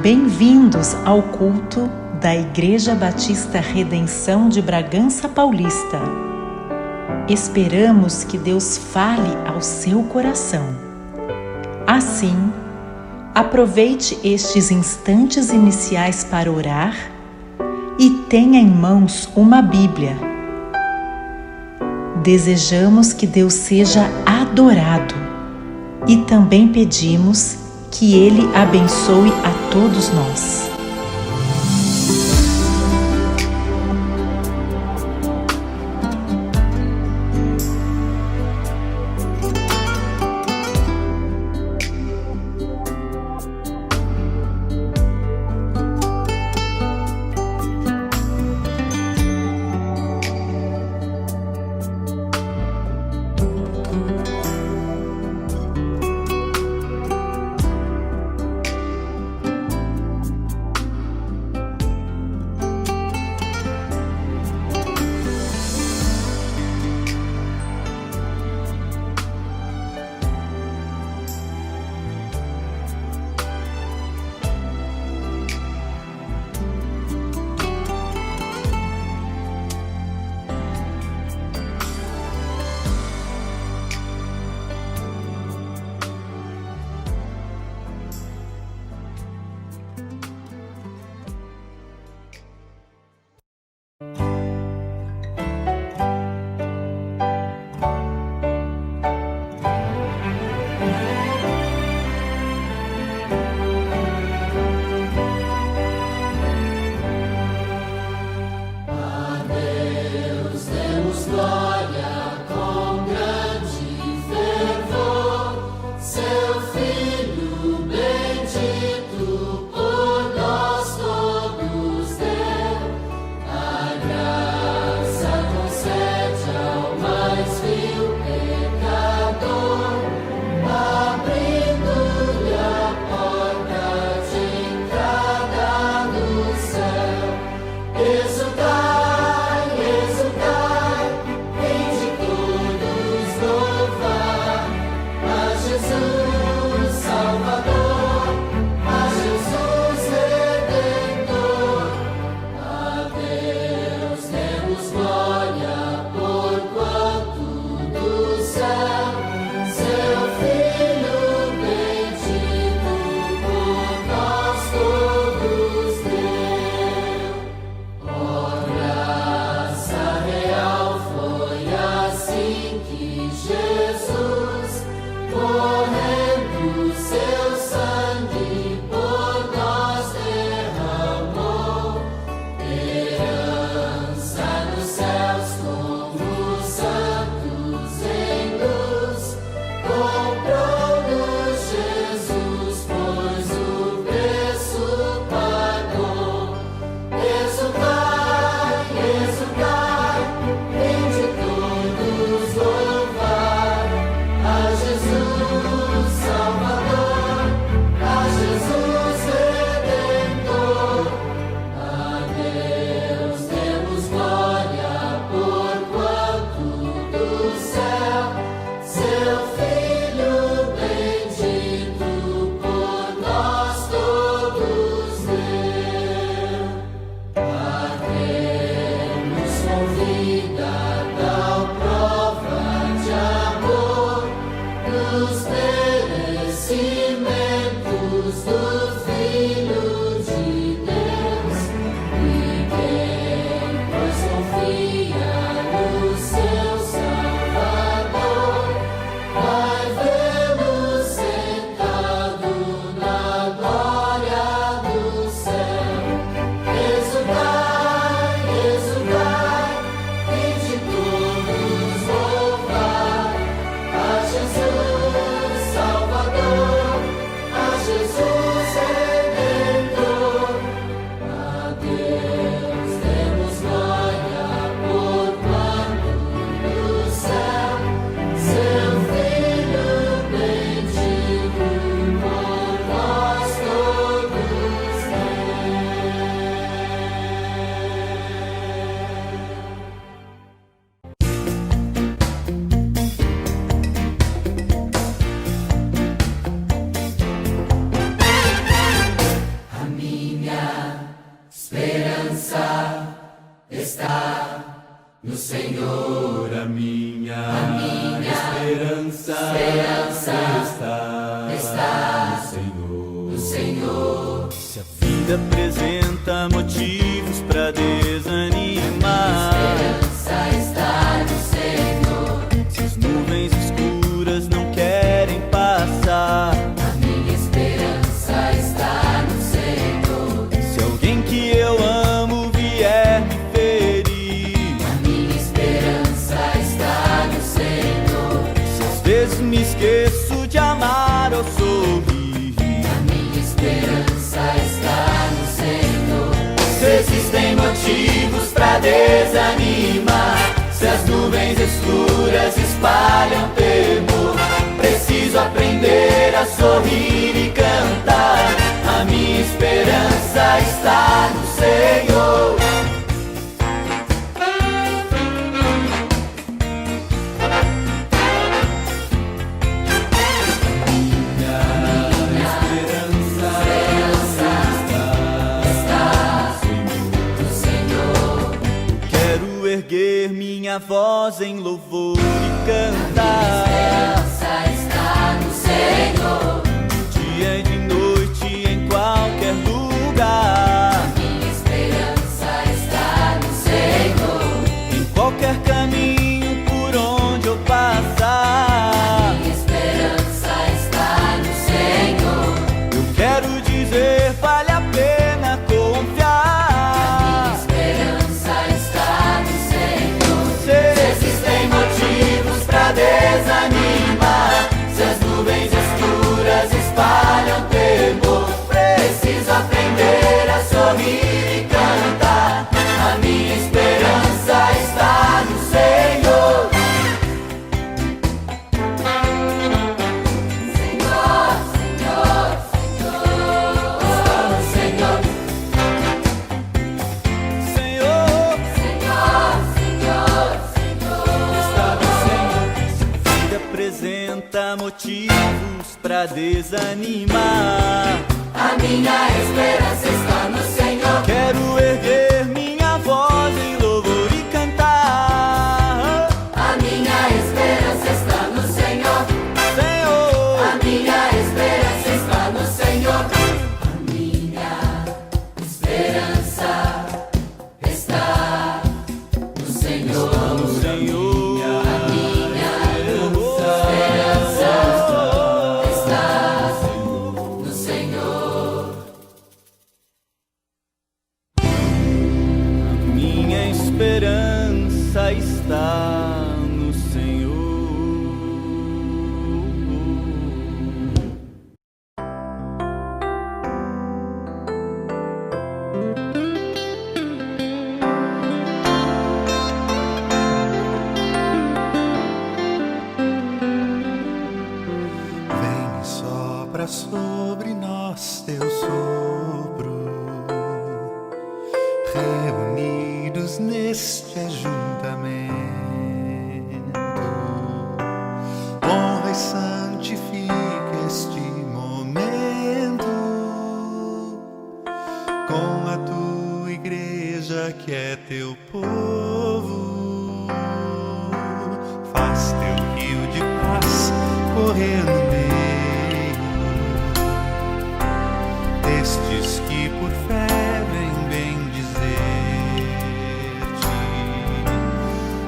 Bem-vindos ao culto da Igreja Batista Redenção de Bragança Paulista. Esperamos que Deus fale ao seu coração. Assim, aproveite estes instantes iniciais para orar e tenha em mãos uma Bíblia. Desejamos que Deus seja adorado e também pedimos que Ele abençoe a todos nós. no Senhor, a minha esperança está no Senhor. Se a vida apresenta motivos pra desanimar, Esperança está no Senhor. se as nuvens escuras não querem passar, A minha esperança está no Senhor. se alguém que eu amo vier me ferir, A minha esperança está no Senhor. se às vezes me esqueço de amar ou sorrir, A minha esperança está no Senhor. se existem motivos pra desanimar, se as nuvens escuras espalham temor, preciso aprender a sorrir e cantar. A minha esperança está no Senhor. Quero erguer minha voz em louvor e cantar, Esperança está no Senhor. dia e de noite em qualquer lugar, Minha esperança está no Senhor. em qualquer caminho por onde eu passar. Minha esperança está no Senhor. Eu quero dizer, vale a pena confiar. Esperança está no Senhor. Se existem motivos pra desanimar, se as nuvens escuras espalham temor, preciso aprender a sorrir e cantar. A minha esperança está no Senhor. Senhor, Senhor, Senhor. Está no Senhor. Senhor, Senhor, Senhor, Senhor. está no Senhor. Se a vida apresenta motivos pra desanimar, A minha esperança está no Senhor. quero erguer minha voz em louvor e cantar. A minha esperança está no Senhor. Senhor, A minha esperança está no Senhor. A minha esperança está no Senhor. no Senhor. A minha esperança está no Senhor. Minha esperança está no Senhor. Vem e sopra sobre nós teu sopro, reunidos neste ajuntamento. Honra e santifica este momento com a tua igreja que é teu povo. Faz teu rio de paz correr no meio destes que por fé vêm bendizer-te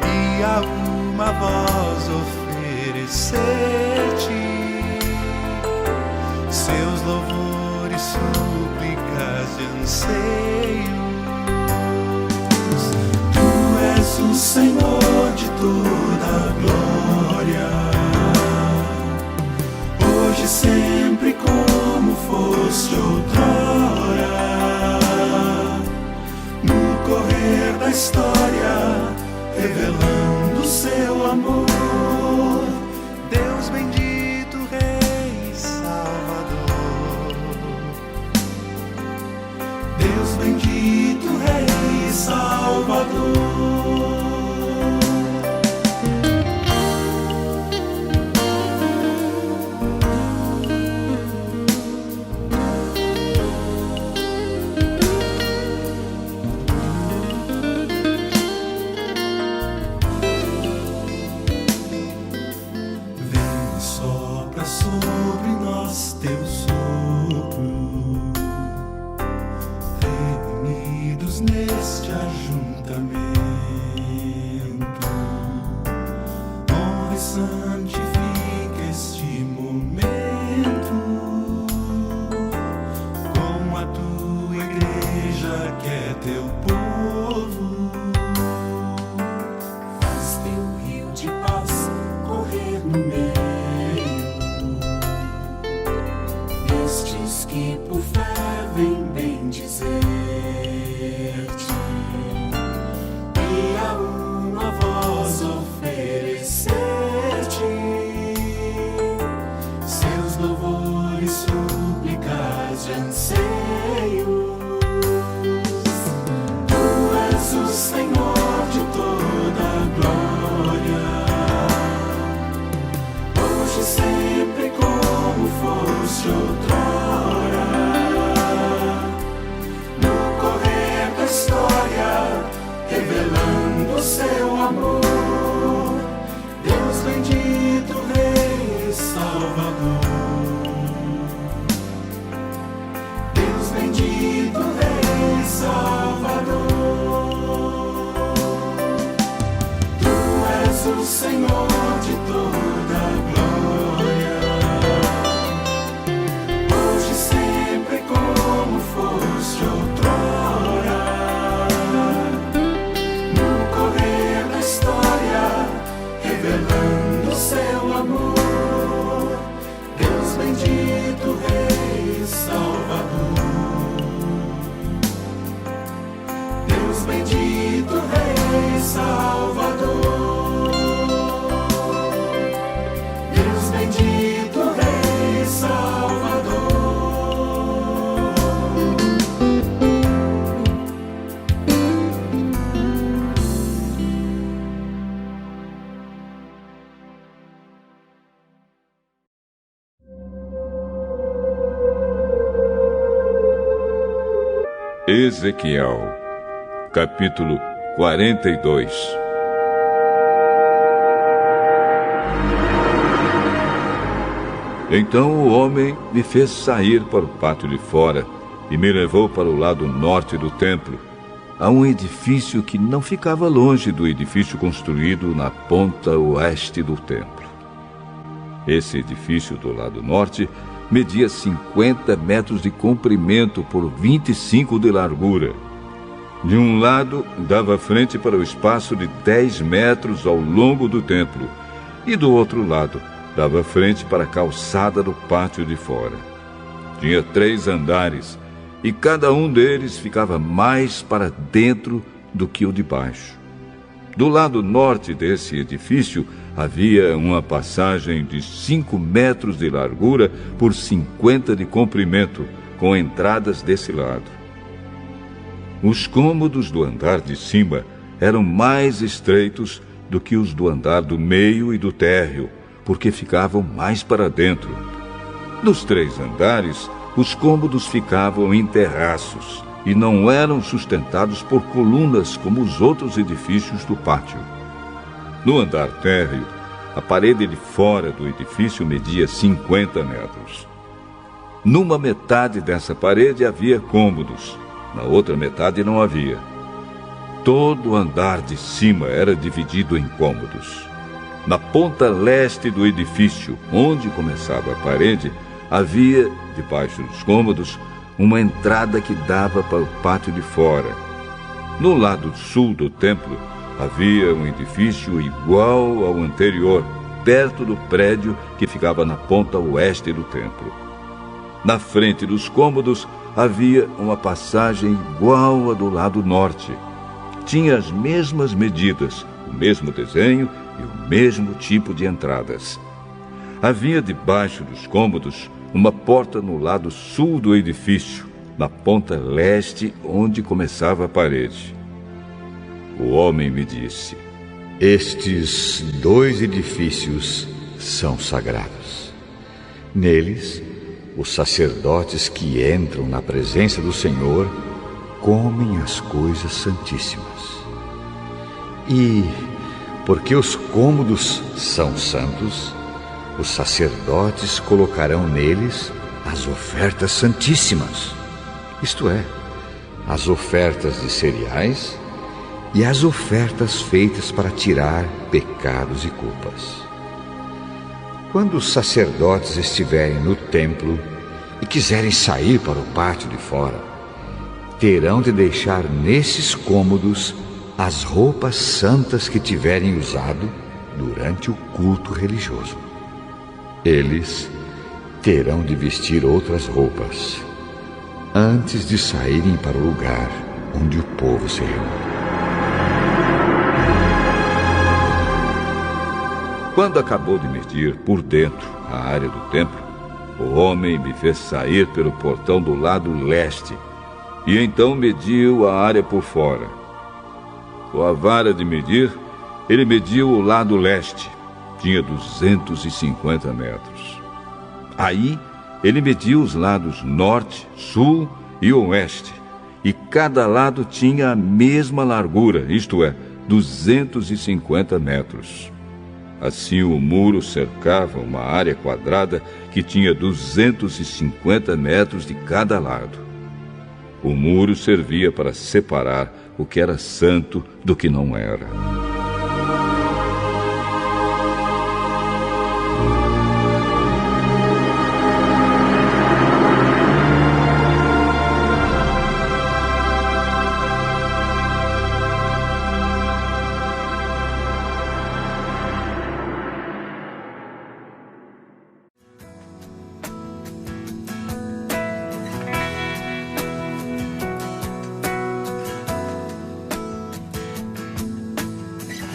e a uma voz oferecer-te seus louvores, súplicas e anseios. Tu és o Senhor de toda a glória, hoje e sempre como foste outrora. No correr da história, revelando seu amor, Deus bendito, Rei e Salvador. Deus bendito, Rei e Salvador. que é teu povo. Faz teu rio de paz correr no meio destes que por fé vêm bem dizer-te, e a uma voz oferecer-te seus louvores, súplicas de anseios. Tu és o Senhor de toda a glória, hoje e sempre como foste outrora. No correr da história, revelando seu amor, Deus bendito, Rei e Salvador. Deus bendito, Rei e Salvador. Tu és o Senhor de toda a glória, hoje e sempre como foste outrora. No correr da história, revelando seu amor, Deus bendito, Rei e Salvador. Deus bendito, Rei e Salvador. Deus bendito, Rei e Salvador. Ezequiel, capítulo 42. Então o homem me fez sair para o pátio de fora e me levou para o lado norte do templo, a um edifício que não ficava longe do edifício construído na ponta oeste do templo. Esse edifício do lado norte media 50 metros de comprimento por 25 de largura. De um lado, dava frente para o espaço de 10 metros ao longo do templo, e do outro lado, dava frente para a calçada do pátio de fora. Tinha 3 andares, e cada um deles ficava mais para dentro do que o de baixo. Do lado norte desse edifício, havia uma passagem de 5 metros de largura por 50 de comprimento, com entradas desse lado. Os cômodos do andar de cima eram mais estreitos do que os do andar do meio e do térreo, porque ficavam mais para dentro. Nos 3 andares, os cômodos ficavam em terraços e não eram sustentados por colunas como os outros edifícios do pátio. No andar térreo, a parede de fora do edifício media 50 metros. Numa metade dessa parede havia cômodos, na outra metade não havia. Todo o andar de cima era dividido em cômodos. Na ponta leste do edifício, onde começava a parede, havia, debaixo dos cômodos, uma entrada que dava para o pátio de fora. No lado sul do templo, havia um edifício igual ao anterior, perto do prédio que ficava na ponta oeste do templo. Na frente dos cômodos, havia uma passagem igual à do lado norte. Tinha as mesmas medidas, o mesmo desenho e o mesmo tipo de entradas. Havia debaixo dos cômodos uma porta no lado sul do edifício, na ponta leste, onde começava a parede. O homem me disse: Estes 2 edifícios são sagrados. Neles, os sacerdotes que entram na presença do Senhor comem as coisas santíssimas. E, porque os cômodos são santos, os sacerdotes colocarão neles as ofertas santíssimas, isto é, as ofertas de cereais e as ofertas feitas para tirar pecados e culpas. Quando os sacerdotes estiverem no templo e quiserem sair para o pátio de fora, terão de deixar nesses cômodos as roupas santas que tiverem usado durante o culto religioso. Eles terão de vestir outras roupas antes de saírem para o lugar onde o povo se reúne. Quando acabou de medir por dentro a área do templo, o homem me fez sair pelo portão do lado leste e então mediu a área por fora. Com a vara de medir, ele mediu o lado leste. Tinha 250 metros. Aí, ele mediu os lados norte, sul e oeste. E cada lado tinha a mesma largura, isto é, 250 metros. Assim, o muro cercava uma área quadrada que tinha 250 metros de cada lado. O muro servia para separar o que era santo do que não era.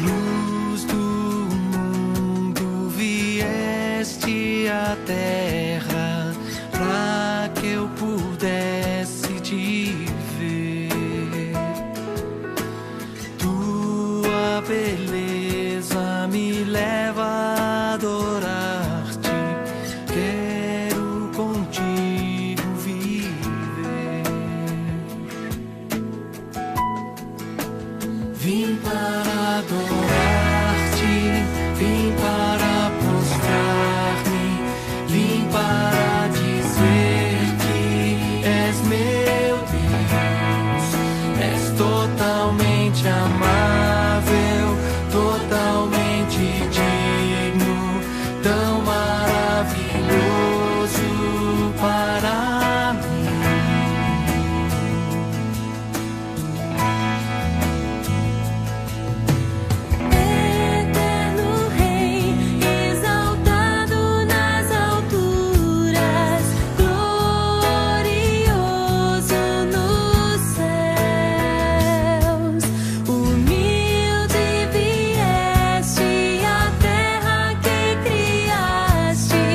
Luz do mundo, vieste à terra pra que eu pudesse te ver. Tua beleza me leva a adorar-te. Quero contigo viver. Vim para adorar-te, vim para prostrar-me, vim para dizer que és meu Deus. És totalmente amável, totalmente digno, tão maravilhoso para mim. Eterno Rei, exaltado nas alturas, glorioso nos céus. Humilde vieste à terra que criaste,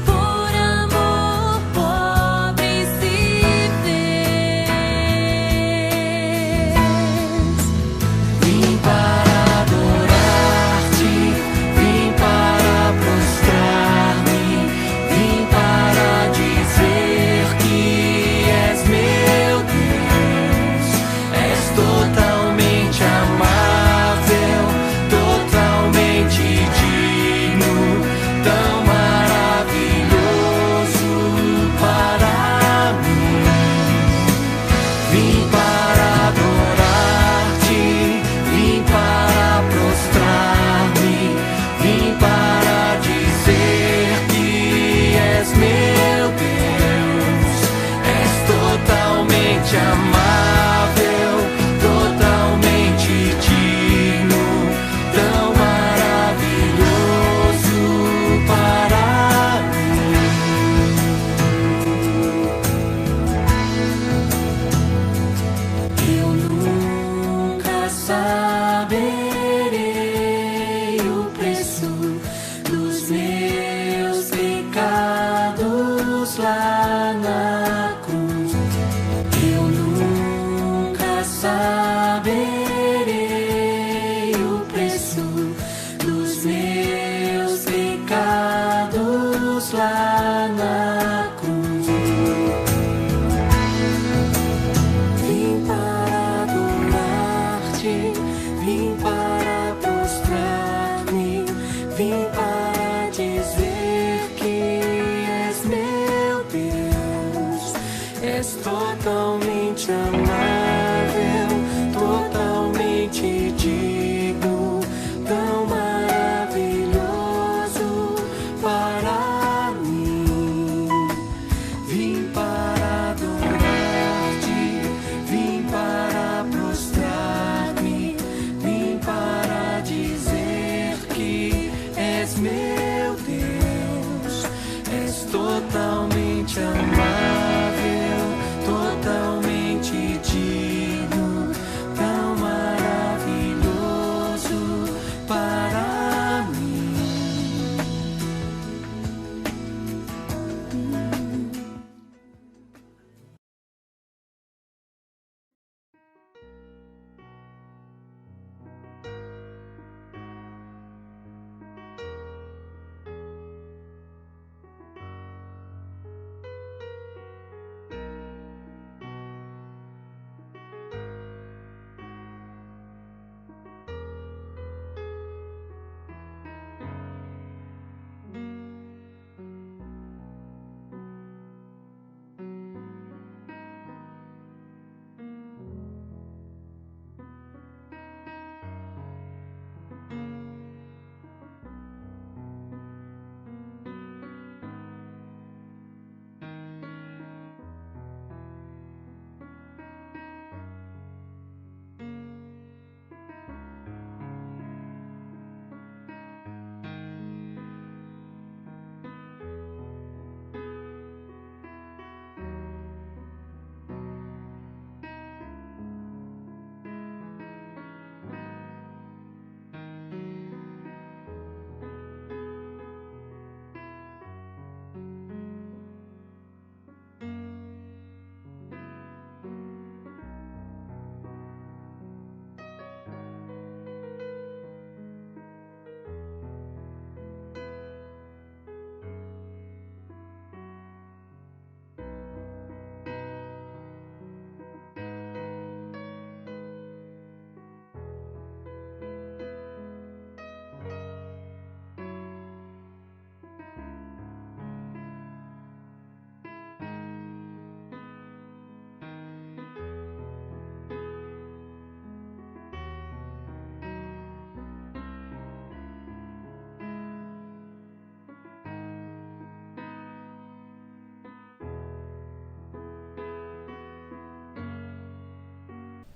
por amor pobre se fez. Vim para adorar-te, vim para prostrar-me, vim para dizer que és meu Deus. És totalmente amável, totalmente digno, tão maravilhoso para mim. Vim para adorar-te, vim para prostrar-me, vim para dizer que és meu Deus. És totalmente amável, totalmente digno, tão maravilhoso para mim. Eu nunca saberei o preço dos meus pecados lá na cruz. Eu nunca saberei o preço dos meus pecados lá na cruz. Vim para adorar-te, vim para prostrar-me, vim para dizer que és meu Deus. És totalmente amável, totalmente digno, tão maravilhoso para mim. Vim para adorar-te, vim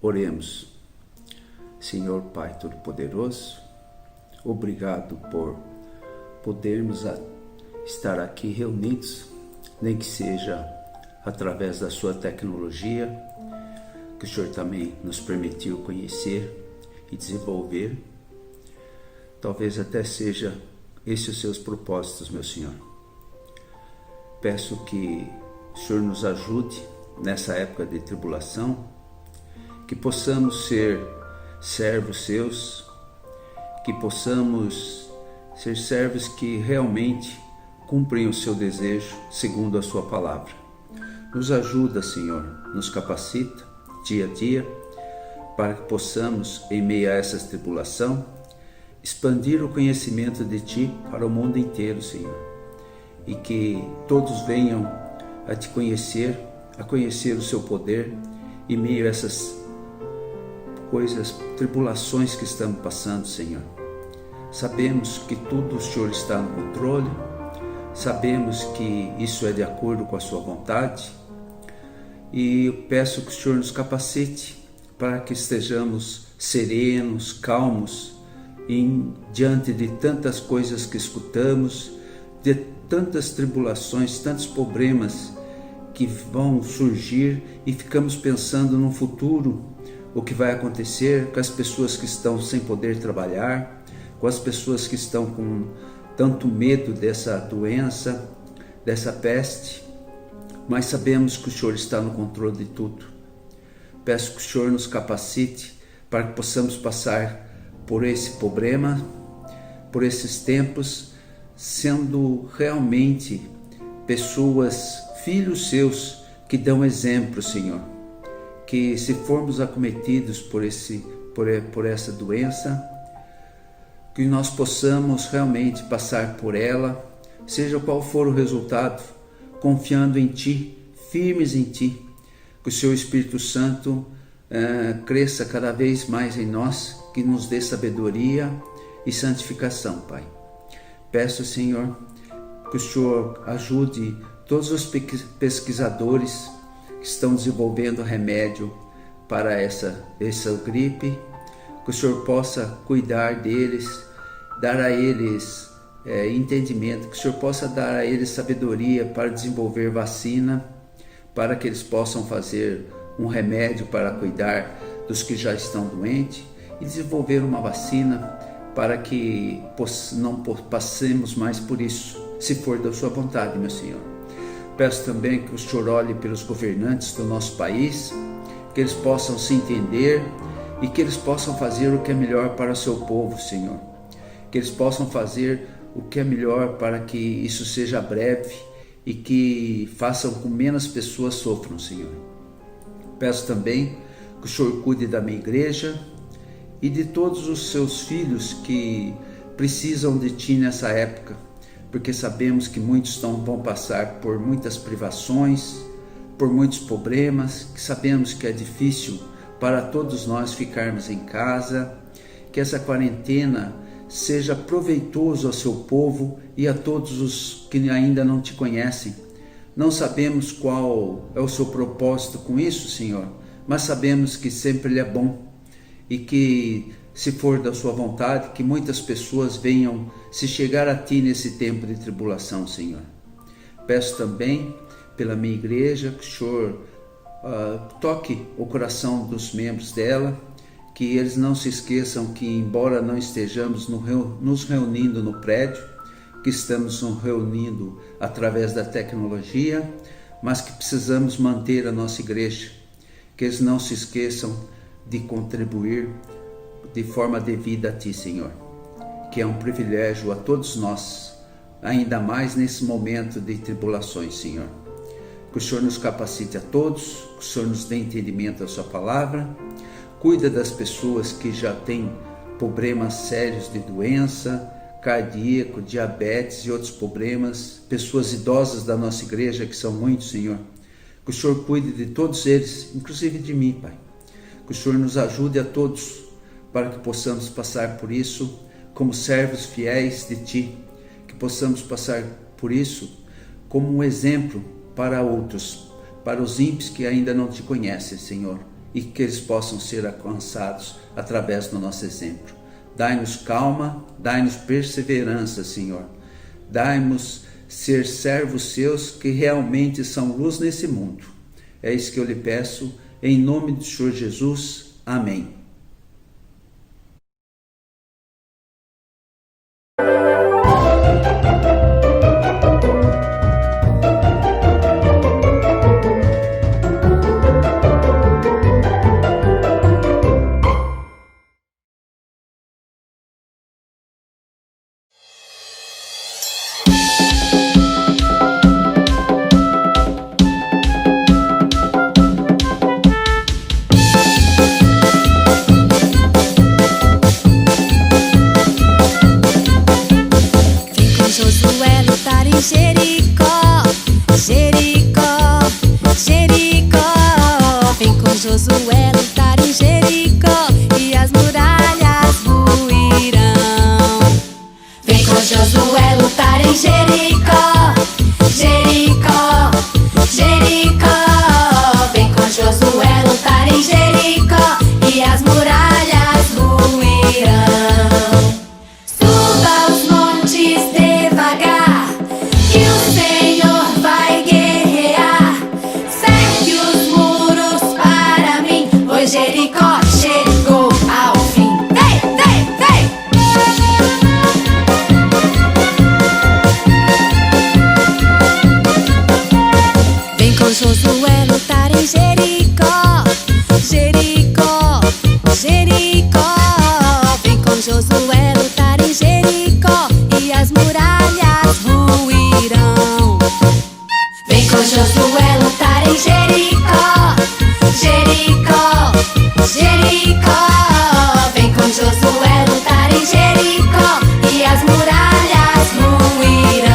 Oremos. Senhor Pai Todo-Poderoso, obrigado por podermos estar aqui reunidos, nem que seja através da sua tecnologia, que o Senhor também nos permitiu conhecer e desenvolver. Talvez até seja esses os seus propósitos, meu Senhor. Peço que o Senhor nos ajude nessa época de tribulação, que possamos ser servos seus, que possamos ser servos que realmente cumprem o seu desejo segundo a sua palavra. Nos ajuda, Senhor, nos capacita dia a dia, para que possamos, em meio a essa tribulação, expandir o conhecimento de Ti para o mundo inteiro, Senhor, e que todos venham a Te conhecer, a conhecer o Seu poder, em meio a essas coisas, tribulações que estamos passando, Senhor. Sabemos que tudo o Senhor está no controle, sabemos que isso é de acordo com a Sua vontade, e eu peço que o Senhor nos capacite para que estejamos serenos, calmos, diante de tantas coisas que escutamos, de tantas tribulações, tantos problemas que vão surgir, e ficamos pensando no futuro, o que vai acontecer com as pessoas que estão sem poder trabalhar, com as pessoas que estão com tanto medo dessa doença, dessa peste, mas sabemos que o Senhor está no controle de tudo. Peço que o Senhor nos capacite para que possamos passar por esse problema, por esses tempos, sendo realmente pessoas, filhos seus, que dão exemplo, Senhor. Que se formos acometidos por essa doença, que nós possamos realmente passar por ela, seja qual for o resultado, confiando em Ti, firmes em Ti, que o Seu Espírito Santo cresça cada vez mais em nós, que nos dê sabedoria e santificação, Pai. Peço, Senhor, que o Senhor ajude todos os pesquisadores que estão desenvolvendo remédio para essa gripe, que o Senhor possa cuidar deles, dar a eles entendimento, que o Senhor possa dar a eles sabedoria para desenvolver vacina, para que eles possam fazer um remédio para cuidar dos que já estão doentes e desenvolver uma vacina para que não passemos mais por isso, se for da sua vontade, meu Senhor. Peço também que o Senhor olhe pelos governantes do nosso país, que eles possam se entender e que eles possam fazer o que é melhor para o seu povo, Senhor. Que eles possam fazer o que é melhor para que isso seja breve e que façam com menos pessoas sofram, Senhor. Peço também que o Senhor cuide da minha igreja e de todos os seus filhos que precisam de Ti nessa época, porque sabemos que muitos vão passar por muitas privações, por muitos problemas, que sabemos que é difícil para todos nós ficarmos em casa, que essa quarentena seja proveitoso ao seu povo e a todos os que ainda não Te conhecem. Não sabemos qual é o seu propósito com isso, Senhor, mas sabemos que sempre Ele é bom e que, se for da sua vontade, que muitas pessoas venham se chegar a Ti nesse tempo de tribulação, Senhor. Peço também pela minha igreja que o Senhor toque o coração dos membros dela, que eles não se esqueçam que, embora não estejamos nos reunindo no prédio, que estamos nos reunindo através da tecnologia, mas que precisamos manter a nossa igreja, que eles não se esqueçam de contribuir de forma devida a Ti, Senhor, que é um privilégio a todos nós, ainda mais nesse momento de tribulações, Senhor. Que o Senhor nos capacite a todos, que o Senhor nos dê entendimento da Sua palavra, cuida das pessoas que já têm problemas sérios de doença, cardíaco, diabetes e outros problemas, pessoas idosas da nossa igreja, que são muitos, Senhor. Que o Senhor cuide de todos eles, inclusive de mim, Pai. Que o Senhor nos ajude a todos, para que possamos passar por isso como servos fiéis de Ti, que possamos passar por isso como um exemplo para outros, para os ímpios que ainda não Te conhecem, Senhor, e que eles possam ser alcançados através do nosso exemplo. Dai-nos calma, dai-nos perseverança, Senhor. Dai-nos ser servos seus que realmente são luz nesse mundo. É isso que eu lhe peço, em nome do Senhor Jesus. Amém. Josué lutar em Jericó, Jericó, Jericó. Vem com Josué lutar em Jericó e as muralhas ruirão. Vem com Josué lutar em Jericó, Jericó, Jericó. Vem com Josué lutar em Jericó e as muralhas ruirão. Suba os montes devagar, que o Senhor vai guerrear. Cerque os muros para mim, pois Jericó chegou ao fim. Vem, vem, vem! Vem com Josué lutar em Jericó, Jericó, Jericó. Vem com Josué lutar em Jericó e as muralhas ruirão. Vem com Josué lutar em Jericó, Jericó, Jericó. Vem com Josué lutar em Jericó e as muralhas ruirão.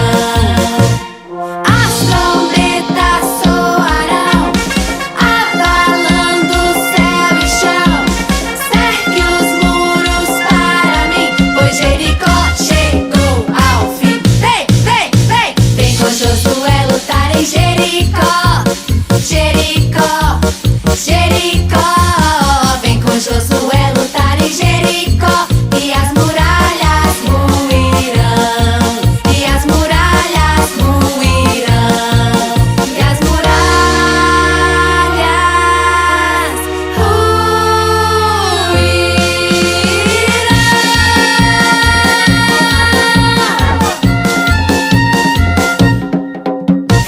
As trombetas soarão, abalando céu e chão. Cerque os muros para mim, pois Jericó chegou ao fim. Vem, vem, vem! Vem com Josué lutar em Jericó, Jericó, Jericó. Vem com Josué lutar em Jericó e as muralhas ruirão. E as muralhas ruirão. E as muralhas ruirão.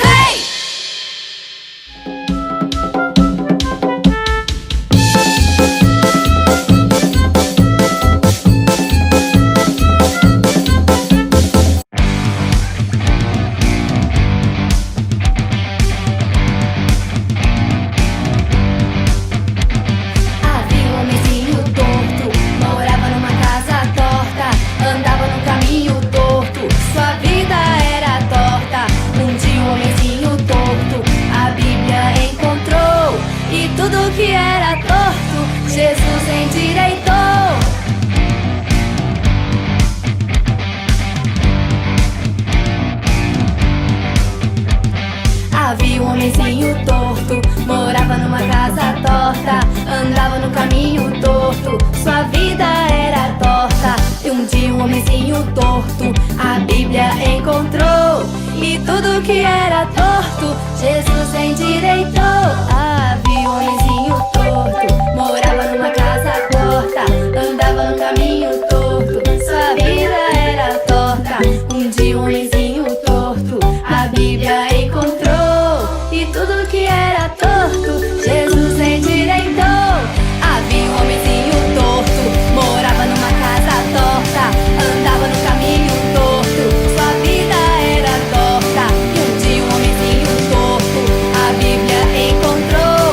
Hey! Havia um homenzinho torto, morava numa casa torta, andava no caminho torto, sua vida era torta. Um dia um homenzinho torto, a Bíblia encontrou, e tudo que era torto, Jesus endireitou. Havia um homenzinho torto, morava numa casa torta, andava no caminho torto, sua vida era torta. E um dia um homenzinho torto, a Bíblia encontrou, e tudo que era torto, Jesus endireitou. Havia um homenzinho torto, morava numa casa torta, andava no caminho torto, sua vida era torta. Um dia um homenzinho torto, a Bíblia encontrou, e tudo que era torto, Jesus endireitou. Havia um homenzinho torto, morava numa casa torta, andava no caminho torto, sua vida era torta. E um dia um homenzinho torto, a Bíblia encontrou,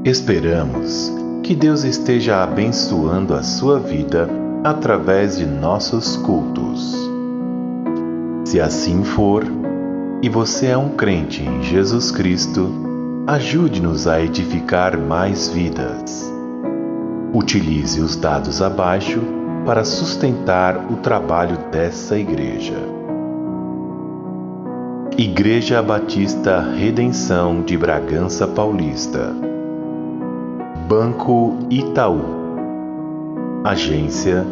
Esperamos que Deus esteja abençoando a sua vida através de nossos cultos. Se assim for, e você é um crente em Jesus Cristo, ajude-nos a edificar mais vidas. Utilize os dados abaixo para sustentar o trabalho dessa igreja. Igreja Batista Redenção de Bragança Paulista, Banco Itaú, Agência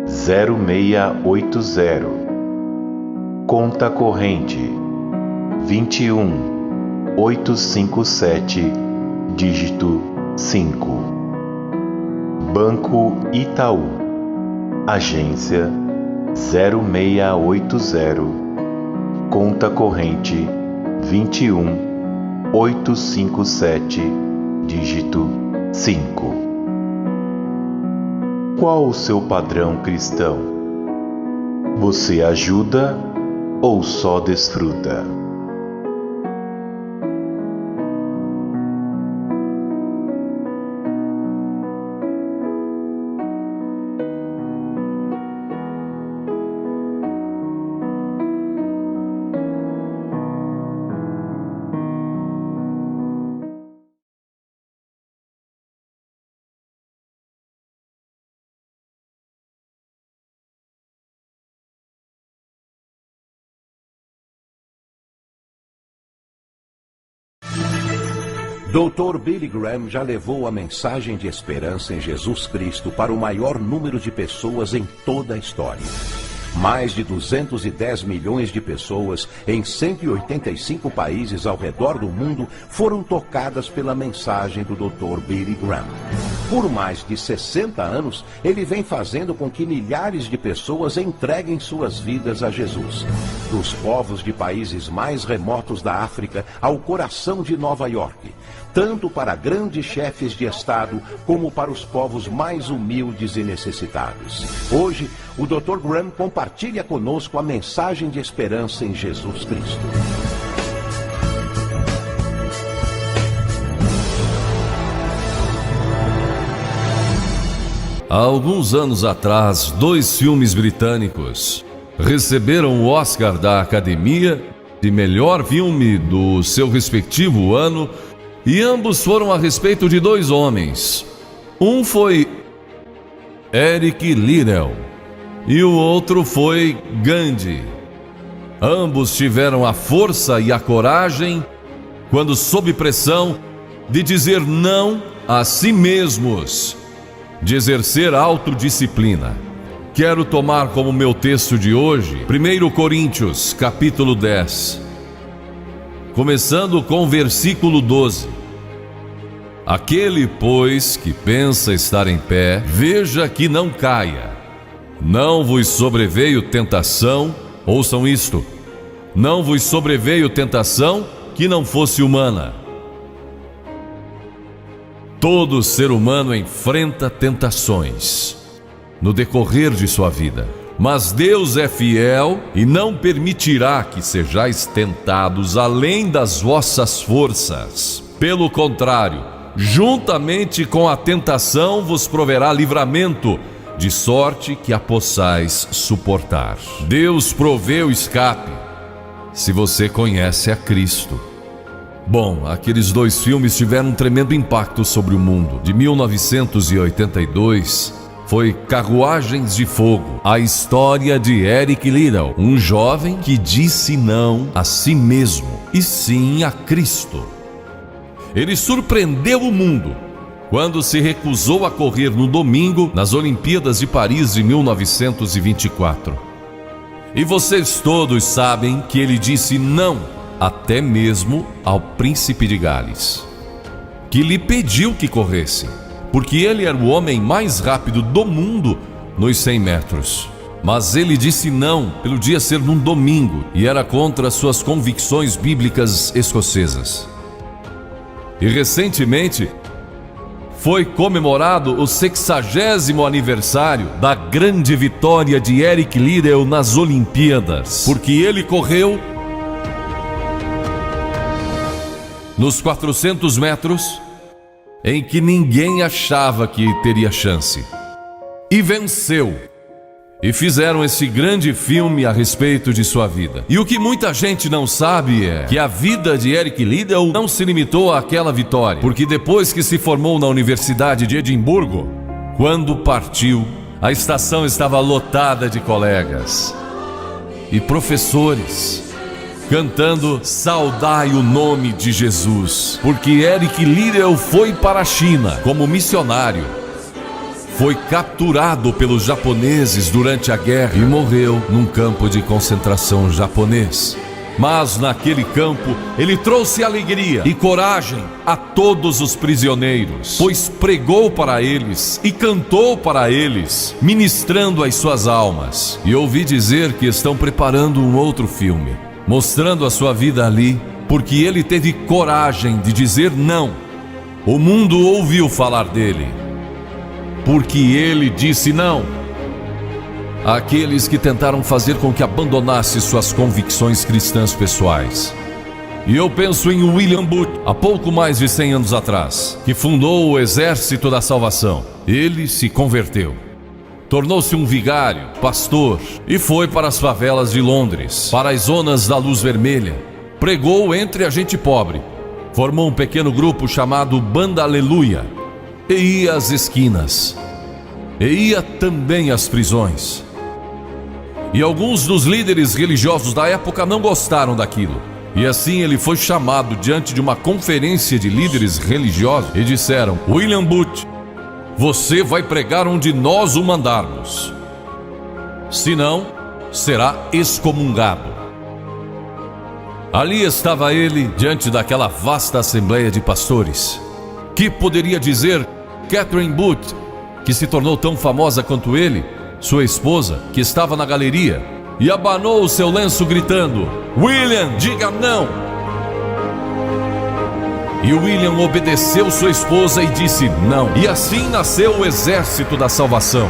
0680, Conta corrente 21857, dígito 5. Banco Itaú, Agência 0680, Conta corrente 21857, dígito 5. Qual o seu padrão cristão? Você ajuda ou só desfruta? Dr. Billy Graham já levou a mensagem de esperança em Jesus Cristo para o maior número de pessoas em toda a história. Mais de 210 milhões de pessoas em 185 países ao redor do mundo foram tocadas pela mensagem do Dr. Billy Graham. Por mais de 60 anos, ele vem fazendo com que milhares de pessoas entreguem suas vidas a Jesus. Dos povos de países mais remotos da África ao coração de Nova York, tanto para grandes chefes de Estado como para os povos mais humildes e necessitados. Hoje, o Dr. Graham compartilha conosco a mensagem de esperança em Jesus Cristo. Há alguns anos atrás, 2 filmes britânicos receberam o Oscar da Academia de melhor filme do seu respectivo ano, e ambos foram a respeito de 2 homens. Um foi Eric Liddell e o outro foi Gandhi. Ambos tiveram a força e a coragem, quando sob pressão, de dizer não a si mesmos, de exercer autodisciplina. Quero tomar como meu texto de hoje 1 Coríntios, capítulo 10, começando com o versículo 12. Aquele, pois, que pensa estar em pé, veja que não caia. Não vos sobreveio tentação, ouçam isto, não vos sobreveio tentação que não fosse humana. Todo ser humano enfrenta tentações no decorrer de sua vida. Mas Deus é fiel e não permitirá que sejais tentados além das vossas forças. Pelo contrário, juntamente com a tentação vos proverá livramento, de sorte que a possais suportar. Deus provê o escape, se você conhece a Cristo. Bom, aqueles 2 filmes tiveram um tremendo impacto sobre o mundo. De 1982... foi Carruagens de Fogo, a história de Eric Liddell, um jovem que disse não a si mesmo e sim a Cristo. Ele surpreendeu o mundo quando se recusou a correr no domingo nas Olimpíadas de Paris de 1924. E vocês todos sabem que ele disse não até mesmo ao príncipe de Gales, que lhe pediu que corresse, porque ele era o homem mais rápido do mundo nos 100 metros. Mas ele disse não pelo dia ser num domingo e era contra suas convicções bíblicas escocesas. E recentemente foi comemorado o 60º aniversário da grande vitória de Eric Liddell nas Olimpíadas, porque ele correu nos 400 metros em que ninguém achava que teria chance. E venceu. E fizeram esse grande filme a respeito de sua vida. E o que muita gente não sabe é que a vida de Eric Liddell não se limitou àquela vitória, porque depois que se formou na Universidade de Edimburgo, quando partiu, a estação estava lotada de colegas e professores cantando "Saudai o nome de Jesus", porque Eric Liddell foi para a China como missionário. Foi capturado pelos japoneses durante a guerra e morreu num campo de concentração japonês. Mas naquele campo, ele trouxe alegria e coragem a todos os prisioneiros, pois pregou para eles e cantou para eles, ministrando as suas almas. E ouvi dizer que estão preparando um outro filme, mostrando a sua vida ali, porque ele teve coragem de dizer não. O mundo ouviu falar dele, porque ele disse não àqueles que tentaram fazer com que abandonasse suas convicções cristãs pessoais. E eu penso em William Booth, há pouco mais de 100 anos atrás, que fundou o Exército da Salvação. Ele se converteu, tornou-se um vigário, pastor, e foi para as favelas de Londres, para as zonas da Luz Vermelha. Pregou entre a gente pobre, formou um pequeno grupo chamado Banda Aleluia, e ia às esquinas, e ia também às prisões. E alguns dos líderes religiosos da época não gostaram daquilo. E assim ele foi chamado diante de uma conferência de líderes religiosos e disseram: William Booth, você vai pregar onde nós o mandarmos, senão será excomungado. Ali estava ele diante daquela vasta assembleia de pastores. Que poderia dizer Catherine Booth, que se tornou tão famosa quanto ele, sua esposa, que estava na galeria, e abanou o seu lenço gritando: William, diga não! E William obedeceu sua esposa e disse não. E assim nasceu o Exército da Salvação.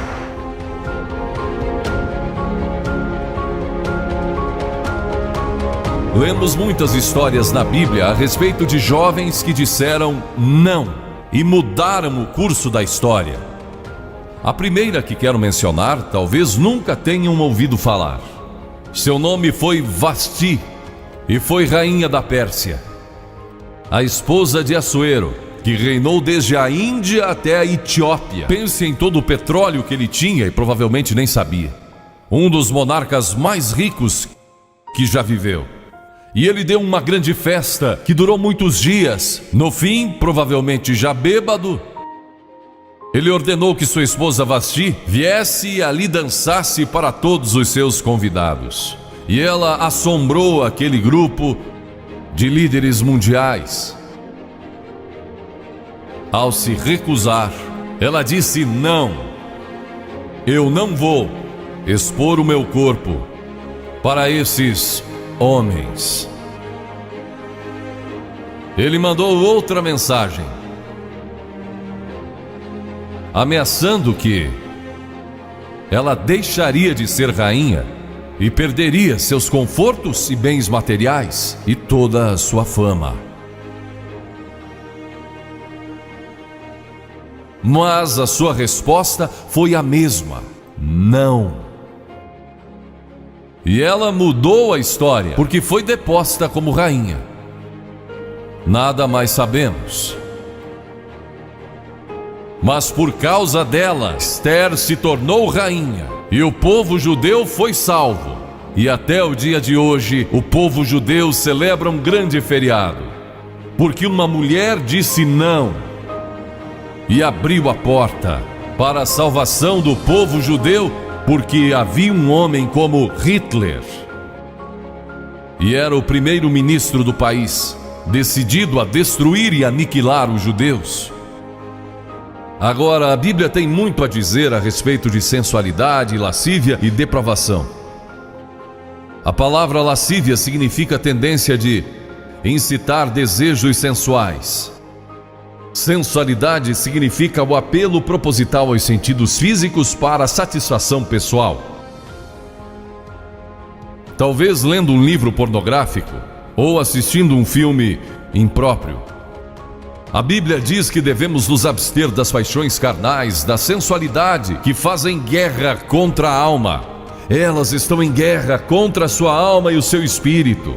Lemos muitas histórias na Bíblia a respeito de jovens que disseram não e mudaram o curso da história. A primeira que quero mencionar, talvez nunca tenham ouvido falar. Seu nome foi Vasti e foi rainha da Pérsia, a esposa de Assuero, que reinou desde a Índia até a Etiópia. Pense em todo o petróleo que ele tinha e provavelmente nem sabia. Um dos monarcas mais ricos que já viveu. E ele deu uma grande festa que durou muitos dias. No fim, provavelmente já bêbado, ele ordenou que sua esposa Vasti viesse e ali dançasse para todos os seus convidados. E ela assombrou aquele grupo de líderes mundiais. Ao se recusar, ela disse não. Eu não vou expor o meu corpo para esses homens. Ele mandou outra mensagem, ameaçando que ela deixaria de ser rainha e perderia seus confortos e bens materiais e toda a sua fama. Mas a sua resposta foi a mesma: não. E ela mudou a história, porque foi deposta como rainha. Nada mais sabemos. Mas por causa dela, Esther se tornou rainha e o povo judeu foi salvo. E até o dia de hoje, o povo judeu celebra um grande feriado, porque uma mulher disse não e abriu a porta para a salvação do povo judeu, porque havia um homem como Hitler, e era o primeiro-ministro do país, decidido a destruir e aniquilar os judeus. Agora, a Bíblia tem muito a dizer a respeito de sensualidade, lascívia e depravação. A palavra lascívia significa tendência de incitar desejos sensuais. Sensualidade significa o apelo proposital aos sentidos físicos para a satisfação pessoal. Talvez lendo um livro pornográfico ou assistindo um filme impróprio. A Bíblia diz que devemos nos abster das paixões carnais, da sensualidade, que fazem guerra contra a alma. Elas estão em guerra contra a sua alma e o seu espírito.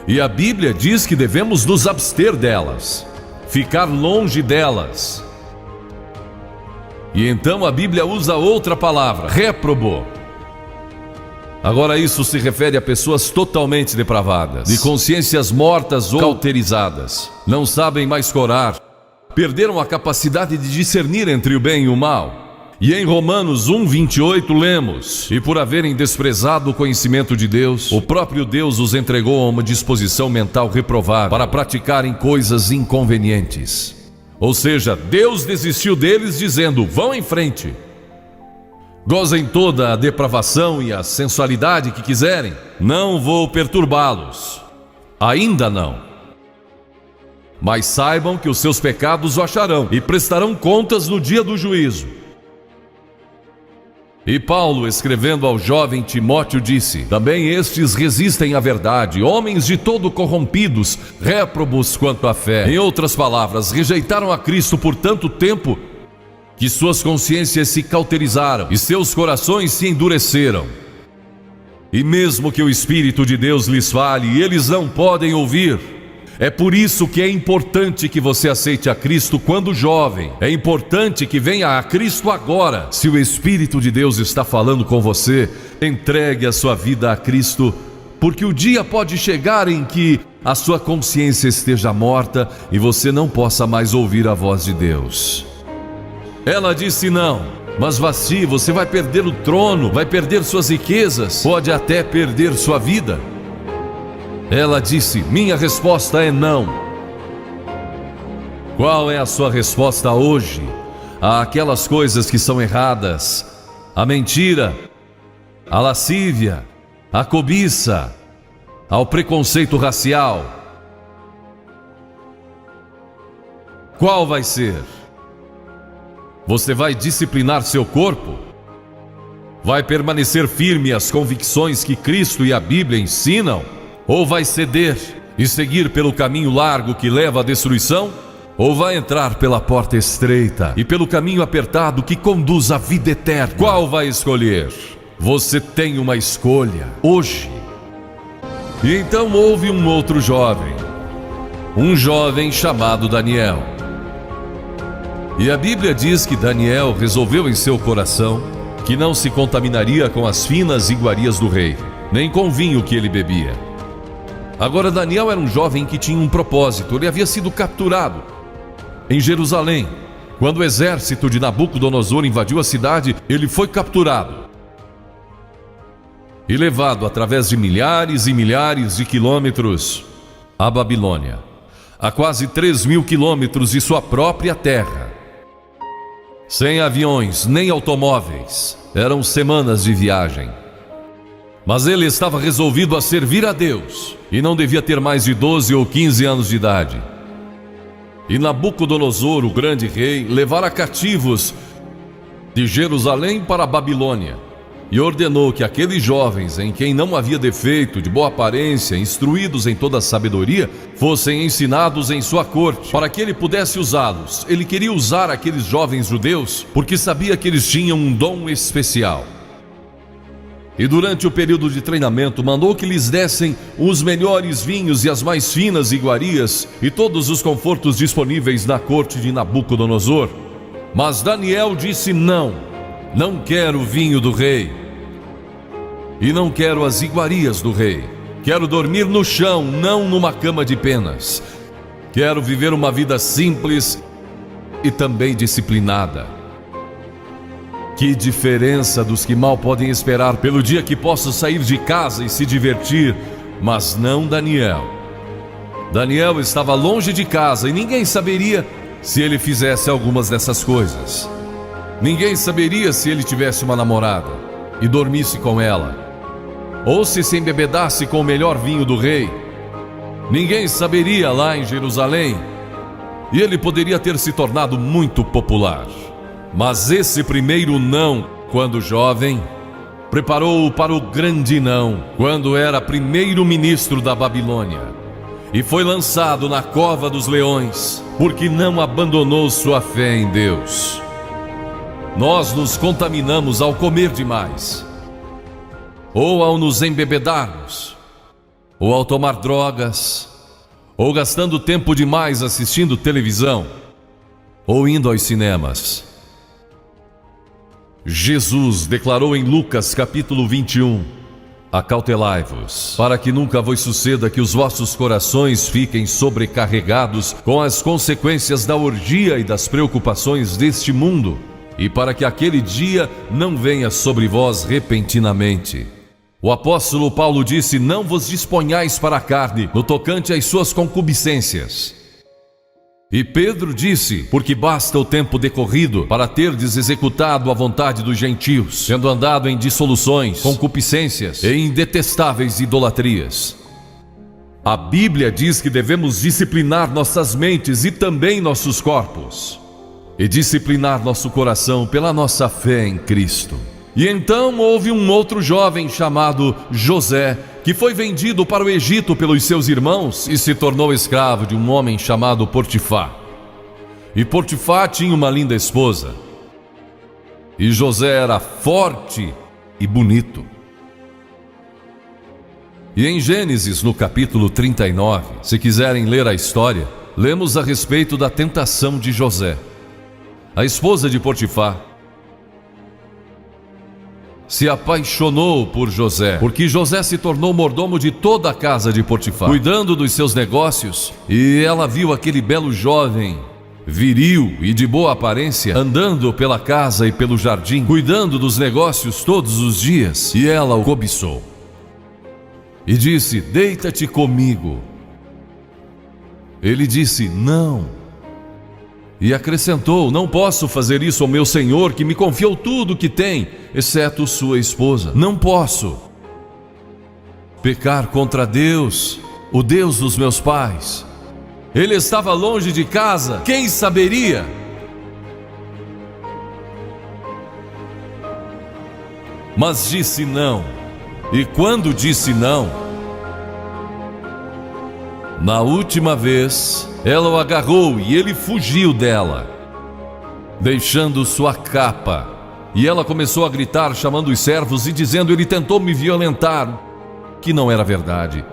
E a Bíblia diz que devemos nos abster delas, ficar longe delas. E então a Bíblia usa outra palavra, réprobo. Agora isso se refere a pessoas totalmente depravadas, de consciências mortas ou cauterizadas. Não sabem mais corar, perderam a capacidade de discernir entre o bem e o mal. E em Romanos 1:28 lemos: e por haverem desprezado o conhecimento de Deus, o próprio Deus os entregou a uma disposição mental reprovável para praticarem coisas inconvenientes. Ou seja, Deus desistiu deles dizendo: vão em frente. Gozem toda a depravação e a sensualidade que quiserem, não vou perturbá-los. Ainda não. Mas saibam que os seus pecados o acharão e prestarão contas no dia do juízo. E Paulo, escrevendo ao jovem Timóteo, disse: também estes resistem à verdade, homens de todo corrompidos, réprobos quanto à fé. Em outras palavras, rejeitaram a Cristo por tanto tempo que suas consciências se cauterizaram e seus corações se endureceram. E mesmo que o Espírito de Deus lhes fale, eles não podem ouvir. É por isso que é importante que você aceite a Cristo quando jovem. É importante que venha a Cristo agora. Se o Espírito de Deus está falando com você, entregue a sua vida a Cristo, porque o dia pode chegar em que a sua consciência esteja morta e você não possa mais ouvir a voz de Deus. Ela disse: não, mas Vasti, você vai perder o trono, vai perder suas riquezas, pode até perder sua vida. Ela disse: minha resposta é não. Qual é a sua resposta hoje àquelas coisas que são erradas? A mentira, a lascívia, a cobiça, ao preconceito racial. Qual vai ser? Você vai disciplinar seu corpo? Vai permanecer firme às convicções que Cristo e a Bíblia ensinam? Ou vai ceder e seguir pelo caminho largo que leva à destruição? Ou vai entrar pela porta estreita e pelo caminho apertado que conduz à vida eterna? Qual vai escolher? Você tem uma escolha hoje. E então houve um outro jovem, um jovem chamado Daniel. E a Bíblia diz que Daniel resolveu em seu coração que não se contaminaria com as finas iguarias do rei, nem com o vinho que ele bebia. Agora Daniel era um jovem que tinha um propósito. Ele havia sido capturado em Jerusalém. Quando o exército de Nabucodonosor invadiu a cidade, ele foi capturado e levado através de milhares e milhares de quilômetros à Babilônia, a quase 3.000 quilômetros de sua própria terra. Sem aviões, nem automóveis. Eram semanas de viagem. Mas ele estava resolvido a servir a Deus e não devia ter mais de 12 ou 15 anos de idade. E Nabucodonosor, o grande rei, levara cativos de Jerusalém para a Babilônia e ordenou que aqueles jovens, em quem não havia defeito, de boa aparência, instruídos em toda a sabedoria, fossem ensinados em sua corte, para que ele pudesse usá-los. Ele queria usar aqueles jovens judeus porque sabia que eles tinham um dom especial. E durante o período de treinamento mandou que lhes dessem os melhores vinhos e as mais finas iguarias e todos os confortos disponíveis na corte de Nabucodonosor. Mas Daniel disse: não quero o vinho do rei e não quero as iguarias do rei. Quero dormir no chão, não numa cama de penas. Quero viver uma vida simples e também disciplinada. Que diferença dos que mal podem esperar pelo dia que possa sair de casa e se divertir, mas não Daniel. Daniel estava longe de casa e ninguém saberia se ele fizesse algumas dessas coisas. Ninguém saberia se ele tivesse uma namorada e dormisse com ela, ou se embebedasse com o melhor vinho do rei. Ninguém saberia lá em Jerusalém, e ele poderia ter se tornado muito popular. Mas esse primeiro não, quando jovem, preparou-o para o grande não, quando era primeiro-ministro da Babilônia. e foi lançado na cova dos leões, porque não abandonou sua fé em Deus. Nós nos contaminamos ao comer demais, ou ao nos embebedarmos, ou ao tomar drogas, ou gastando tempo demais assistindo televisão, ou indo aos cinemas. Jesus declarou em Lucas capítulo 21: acautelai-vos, para que nunca vos suceda que os vossos corações fiquem sobrecarregados com as consequências da orgia e das preocupações deste mundo, e para que aquele dia não venha sobre vós repentinamente. O apóstolo Paulo disse: não vos disponhais para a carne no tocante às suas concupiscências. E Pedro disse: porque basta o tempo decorrido para terdes executado a vontade dos gentios, tendo andado em dissoluções, concupiscências e em detestáveis idolatrias. A Bíblia diz que devemos disciplinar nossas mentes e também nossos corpos, e disciplinar nosso coração pela nossa fé em Cristo. E então houve um outro jovem chamado José, que foi vendido para o Egito pelos seus irmãos e se tornou escravo de um homem chamado Potifar. E Potifar tinha uma linda esposa, e José era forte e bonito. E em Gênesis, no capítulo 39, se quiserem ler a história, lemos a respeito da tentação de José. A esposa de Potifar se apaixonou por José, porque José se tornou mordomo de toda a casa de Potifar, cuidando dos seus negócios, e ela viu aquele belo jovem, viril e de boa aparência, andando pela casa e pelo jardim, cuidando dos negócios todos os dias, e ela o cobiçou. E disse: deita-te comigo. Ele disse: não. E acrescentou: não posso fazer isso ao meu senhor, que me confiou tudo o que tem, exceto sua esposa. Não posso pecar contra Deus, o Deus dos meus pais. Ele estava longe de casa, quem saberia? Mas disse não. E quando disse não, na última vez, ela o agarrou e ele fugiu dela, deixando sua capa. E ela começou a gritar, chamando os servos e dizendo: ele tentou me violentar, que não era verdade.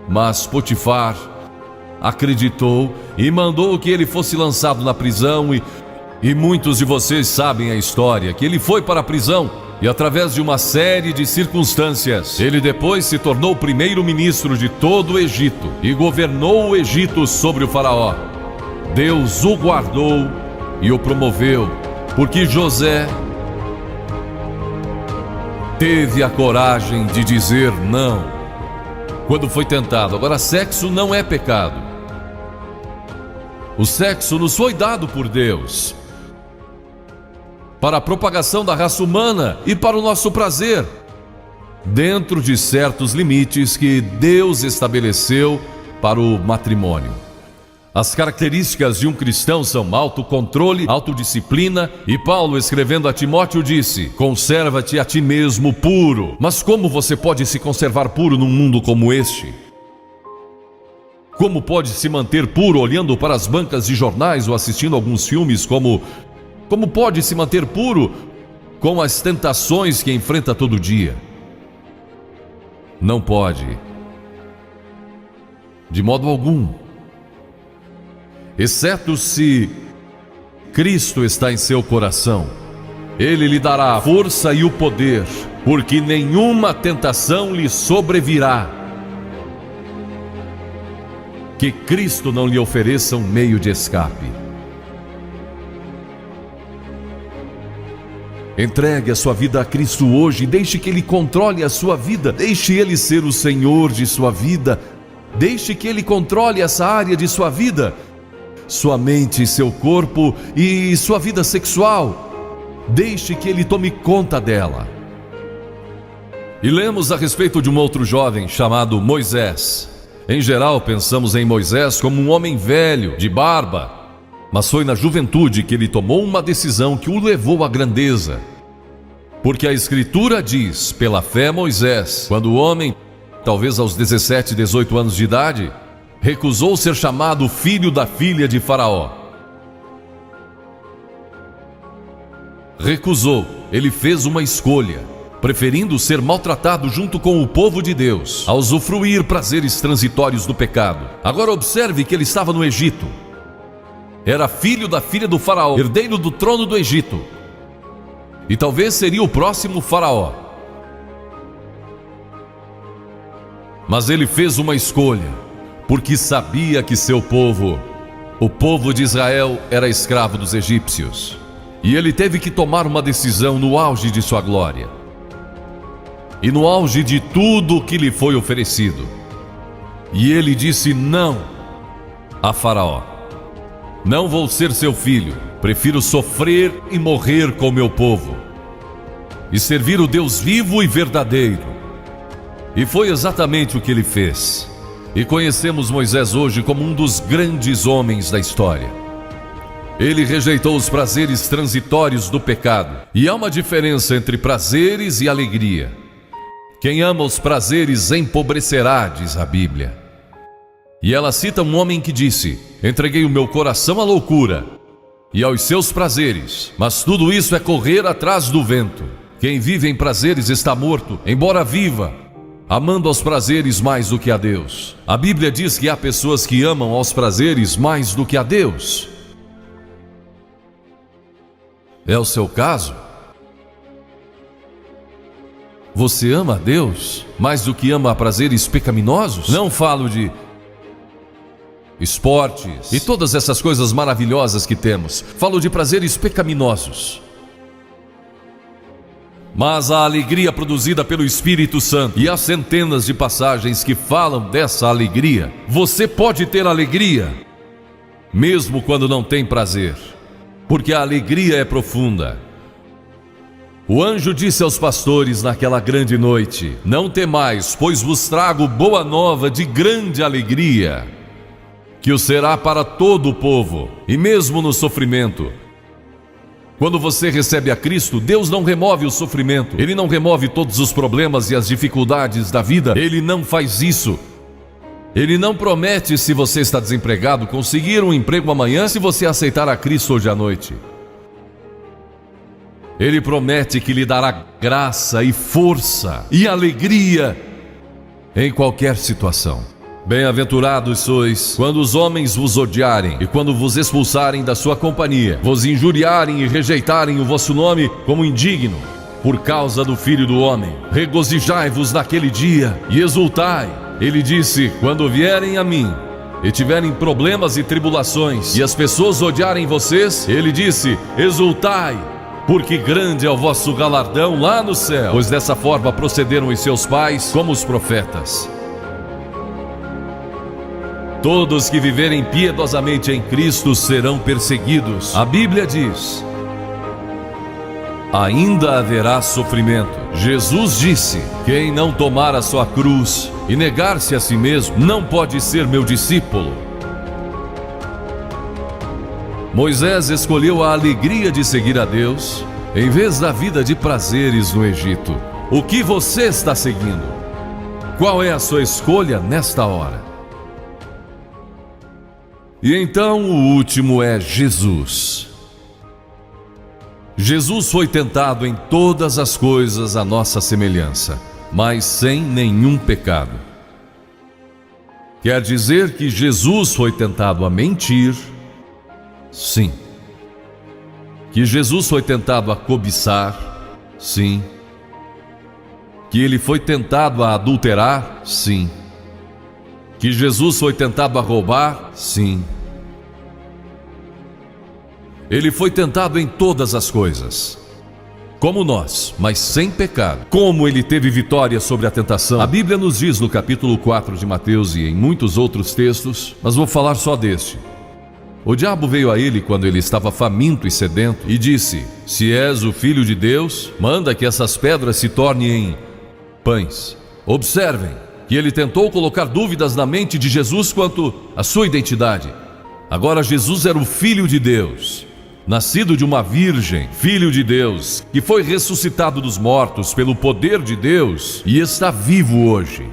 Mas Potifar acreditou e mandou que ele fosse lançado na prisão. E muitos de vocês sabem a história, que ele foi para a prisão. E através de uma série de circunstâncias, ele depois se tornou primeiro-ministro de todo o Egito e governou o Egito sobre o faraó. Deus o guardou e o promoveu, porque José teve a coragem de dizer não quando foi tentado. Agora, sexo não é pecado. O sexo nos foi dado por Deus para a propagação da raça humana e para o nosso prazer, dentro de certos limites que Deus estabeleceu para o matrimônio. As características de um cristão são autocontrole, autodisciplina, e Paulo, escrevendo a Timóteo, disse: conserva-te a ti mesmo puro. Mas como você pode se conservar puro num mundo como este? Como pode se manter puro olhando para as bancas de jornais ou assistindo alguns filmes? Como pode se manter puro com as tentações que enfrenta todo dia? Não pode, de modo algum, exceto se Cristo está em seu coração. Ele lhe dará a força e o poder, porque nenhuma tentação lhe sobrevirá que Cristo não lhe ofereça um meio de escape. Entregue a sua vida a Cristo hoje, deixe que Ele controle a sua vida, deixe Ele ser o Senhor de sua vida, deixe que Ele controle essa área de sua vida, sua mente, seu corpo e sua vida sexual. Deixe que Ele tome conta dela. E lemos a respeito de um outro jovem chamado Moisés. Em geral, pensamos em Moisés como um homem velho, de barba, mas foi na juventude que ele tomou uma decisão que o levou à grandeza. Porque a Escritura diz: pela fé Moisés, quando o homem, talvez aos 17, 18 anos de idade, recusou ser chamado filho da filha de Faraó. Recusou, ele fez uma escolha, preferindo ser maltratado junto com o povo de Deus, a usufruir prazeres transitórios do pecado. Agora observe que ele estava no Egito. Era filho da filha do Faraó, herdeiro do trono do Egito. E talvez seria o próximo Faraó. Mas ele fez uma escolha, porque sabia que seu povo, o povo de Israel, era escravo dos egípcios. E ele teve que tomar uma decisão no auge de sua glória. E no auge de tudo o que lhe foi oferecido. E ele disse não a Faraó. Não vou ser seu filho, prefiro sofrer e morrer com meu povo, e servir o Deus vivo e verdadeiro. E foi exatamente o que ele fez. E conhecemos Moisés hoje como um dos grandes homens da história. Ele rejeitou os prazeres transitórios do pecado. E há uma diferença entre prazeres e alegria. Quem ama os prazeres empobrecerá, diz a Bíblia. E ela cita um homem que disse: entreguei o meu coração à loucura e aos seus prazeres, mas tudo isso é correr atrás do vento. Quem vive em prazeres está morto, embora viva, amando aos prazeres mais do que a Deus. A Bíblia diz que há pessoas que amam aos prazeres mais do que a Deus. É o seu caso? Você ama a Deus mais do que ama a prazeres pecaminosos? Não falo de esportes e todas essas coisas maravilhosas que temos. Falo de prazeres pecaminosos. Mas a alegria produzida pelo Espírito Santo, e há centenas de passagens que falam dessa alegria. Você pode ter alegria, mesmo quando não tem prazer, porque a alegria é profunda. O anjo disse aos pastores naquela grande noite: não temais, pois vos trago boa nova de grande alegria, que o será para todo o povo. E mesmo no sofrimento, quando você recebe a Cristo, Deus não remove o sofrimento. Ele não remove todos os problemas e as dificuldades da vida. Ele não faz isso. Ele não promete, se você está desempregado, conseguir um emprego amanhã se você aceitar a Cristo hoje à noite. Ele promete que lhe dará graça e força e alegria em qualquer situação. Bem-aventurados sois quando os homens vos odiarem e quando vos expulsarem da sua companhia, vos injuriarem e rejeitarem o vosso nome como indigno, por causa do Filho do Homem. Regozijai-vos naquele dia e exultai. Ele disse: quando vierem a mim e tiverem problemas e tribulações, e as pessoas odiarem vocês, ele disse: exultai, porque grande é o vosso galardão lá no céu, pois dessa forma procederam os seus pais como os profetas. Todos que viverem piedosamente em Cristo serão perseguidos. A Bíblia diz: ainda haverá sofrimento. Jesus disse: quem não tomar a sua cruz e negar-se a si mesmo, não pode ser meu discípulo. Moisés escolheu a alegria de seguir a Deus, em vez da vida de prazeres no Egito. O que você está seguindo? Qual é a sua escolha nesta hora? E então o último é Jesus. Jesus foi tentado em todas as coisas à nossa semelhança, mas sem nenhum pecado. Quer dizer que Jesus foi tentado a mentir? Sim. Que Jesus foi tentado a cobiçar? Sim. Que ele foi tentado a adulterar? Sim. Que Jesus foi tentado a roubar? Sim. Ele foi tentado em todas as coisas, como nós, mas sem pecado. Como ele teve vitória sobre a tentação? A Bíblia nos diz no capítulo 4 de Mateus e em muitos outros textos, mas vou falar só deste. O diabo veio a ele quando ele estava faminto e sedento e disse: se és o Filho de Deus, manda que essas pedras se tornem em pães. Observem que ele tentou colocar dúvidas na mente de Jesus quanto à sua identidade. Agora Jesus era o Filho de Deus, nascido de uma virgem, Filho de Deus, que foi ressuscitado dos mortos pelo poder de Deus e está vivo hoje.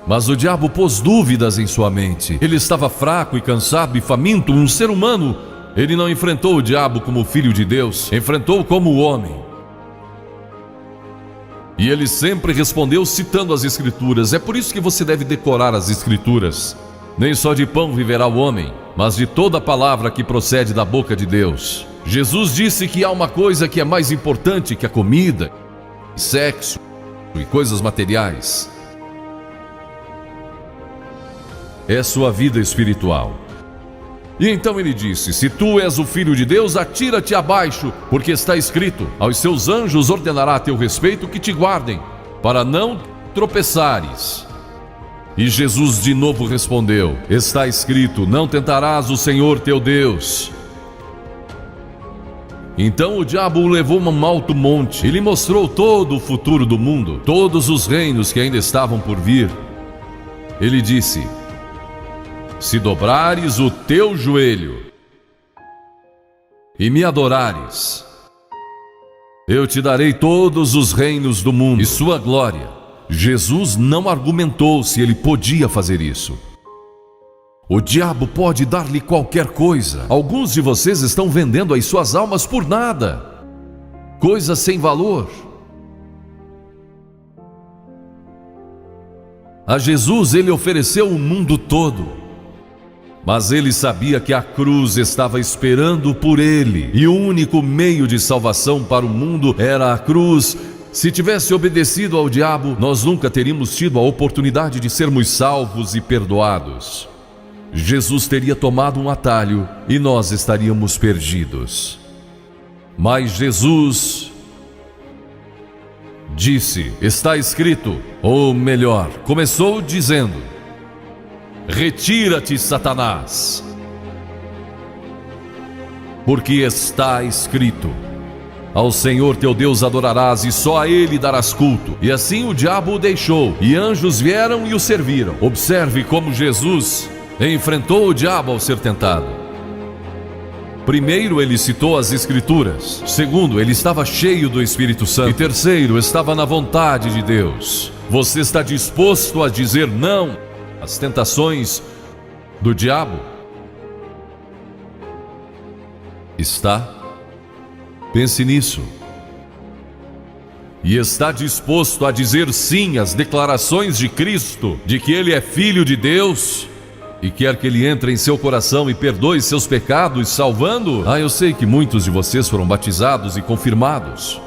Mas o diabo pôs dúvidas em sua mente. Ele estava fraco e cansado e faminto, um ser humano. Ele não enfrentou o diabo como filho de Deus, enfrentou-o como homem. E ele sempre respondeu citando as Escrituras. É por isso que você deve decorar as Escrituras. Nem só de pão viverá o homem, mas de toda palavra que procede da boca de Deus. Jesus disse que há uma coisa que é mais importante que a comida, sexo e coisas materiais. É sua vida espiritual. E então ele disse: se tu és o filho de Deus, atira-te abaixo, porque está escrito: aos seus anjos ordenará a teu respeito que te guardem, para não tropeçares. E Jesus de novo respondeu: está escrito, não tentarás o Senhor teu Deus. Então o diabo o levou a um alto monte e lhe mostrou todo o futuro do mundo, todos os reinos que ainda estavam por vir. Ele disse: se dobrares o teu joelho e me adorares, eu te darei todos os reinos do mundo e sua glória. Jesus não argumentou se ele podia fazer isso. O diabo pode dar-lhe qualquer coisa. Alguns de vocês estão vendendo as suas almas por nada, coisas sem valor. A Jesus ele ofereceu o mundo todo, mas ele sabia que a cruz estava esperando por ele, e o único meio de salvação para o mundo era a cruz. Se tivesse obedecido ao diabo, nós nunca teríamos tido a oportunidade de sermos salvos e perdoados. Jesus teria tomado um atalho e nós estaríamos perdidos. Mas Jesus disse: está escrito, ou melhor, começou dizendo: retira-te, Satanás, porque está escrito: ao Senhor teu Deus adorarás e só a Ele darás culto. E assim o diabo o deixou, e anjos vieram e o serviram. Observe como Jesus enfrentou o diabo ao ser tentado. Primeiro, ele citou as Escrituras. Segundo, ele estava cheio do Espírito Santo. E terceiro, estava na vontade de Deus. Você está disposto a dizer não às tentações do diabo? Está? Pense nisso. E está disposto a dizer sim às declarações de Cristo, de que Ele é Filho de Deus e quer que Ele entre em seu coração e perdoe seus pecados, salvando? Eu sei que muitos de vocês foram batizados e confirmados.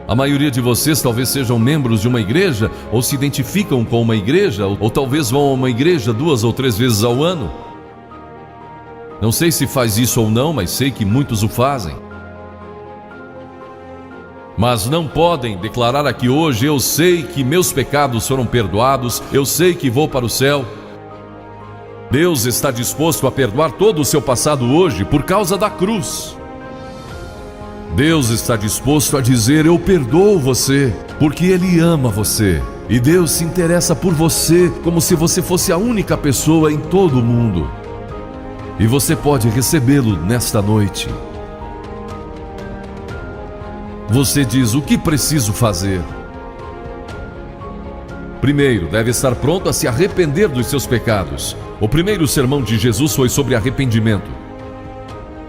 A maioria de vocês talvez sejam membros de uma igreja, ou se identificam com uma igreja, ou talvez vão a uma igreja 2 ou 3 vezes ao ano. Não sei se faz isso ou não, mas sei que muitos o fazem. Mas não podem declarar aqui hoje: eu sei que meus pecados foram perdoados, eu sei que vou para o céu. Deus está disposto a perdoar todo o seu passado hoje por causa da cruz. Deus está disposto a dizer: eu perdoo você, porque Ele ama você. E Deus se interessa por você como se você fosse a única pessoa em todo o mundo. E você pode recebê-lo nesta noite. Você diz: o que preciso fazer? Primeiro, deve estar pronto a se arrepender dos seus pecados. O primeiro sermão de Jesus foi sobre arrependimento.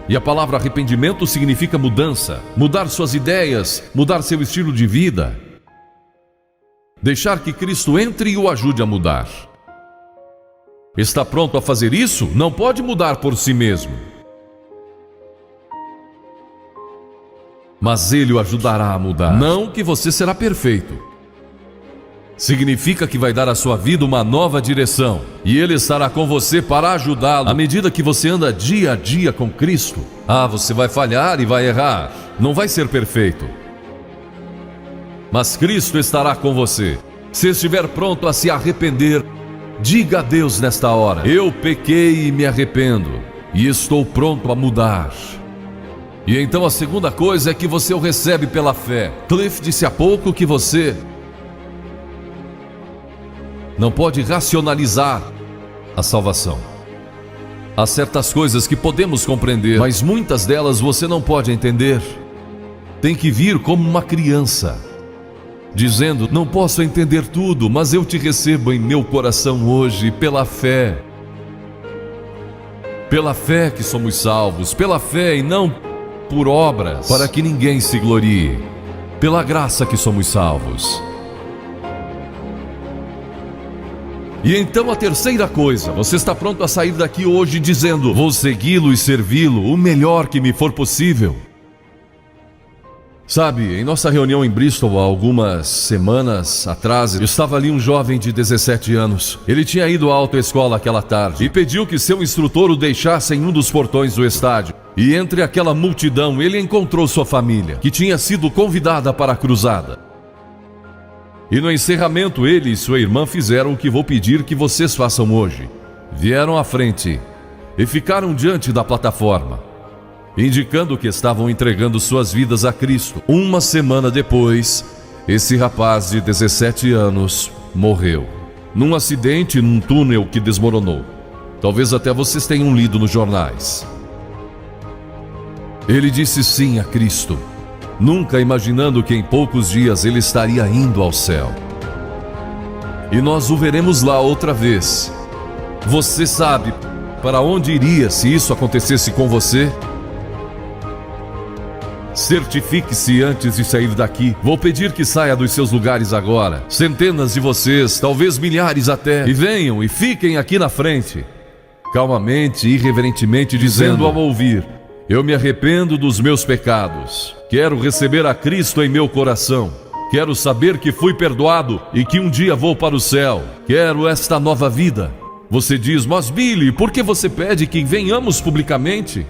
E a palavra arrependimento significa mudança, mudar suas ideias, mudar seu estilo de vida. Deixar que Cristo entre e o ajude a mudar. Está pronto a fazer isso? Não pode mudar por si mesmo. Mas Ele o ajudará a mudar. Não que você será perfeito. Significa que vai dar à sua vida uma nova direção. E Ele estará com você para ajudá-lo à medida que você anda dia a dia com Cristo. Você vai falhar e vai errar. Não vai ser perfeito. Mas Cristo estará com você. Se estiver pronto a se arrepender, diga a Deus nesta hora: eu pequei e me arrependo, e estou pronto a mudar. E então a segunda coisa é que você o recebe pela fé. Cliff disse há pouco que você não pode racionalizar a salvação. Há certas coisas que podemos compreender, mas muitas delas você não pode entender. Tem que vir como uma criança. dizendo: não posso entender tudo, mas eu te recebo em meu coração hoje pela fé. Pela fé que somos salvos, pela fé e não por obras, para que ninguém se glorie. Pela graça que somos salvos. E então a terceira coisa, você está pronto a sair daqui hoje dizendo: vou segui-lo e servi-lo o melhor que me for possível. Sabe, em nossa reunião em Bristol há algumas semanas atrás, estava ali um jovem de 17 anos. Ele tinha ido à autoescola aquela tarde e pediu que seu instrutor o deixasse em um dos portões do estádio. E entre aquela multidão ele encontrou sua família, que tinha sido convidada para a cruzada. E no encerramento ele e sua irmã fizeram o que vou pedir que vocês façam hoje. Vieram à frente e ficaram diante da plataforma, indicando que estavam entregando suas vidas a Cristo. Uma semana depois, esse rapaz de 17 anos morreu num acidente num túnel que desmoronou. Talvez até vocês tenham lido nos jornais. Ele disse sim a Cristo, nunca imaginando que em poucos dias ele estaria indo ao céu. E nós o veremos lá outra vez. Você sabe para onde iria se isso acontecesse com você? Certifique-se antes de sair daqui. Vou pedir que saia dos seus lugares agora. Centenas de vocês, talvez milhares até. E venham e fiquem aqui na frente. Calmamente e irreverentemente dizendo ao ouvir: eu me arrependo dos meus pecados. Quero receber a Cristo em meu coração. Quero saber que fui perdoado e que um dia vou para o céu. Quero esta nova vida. Você diz: mas Billy, por que você pede que venhamos publicamente?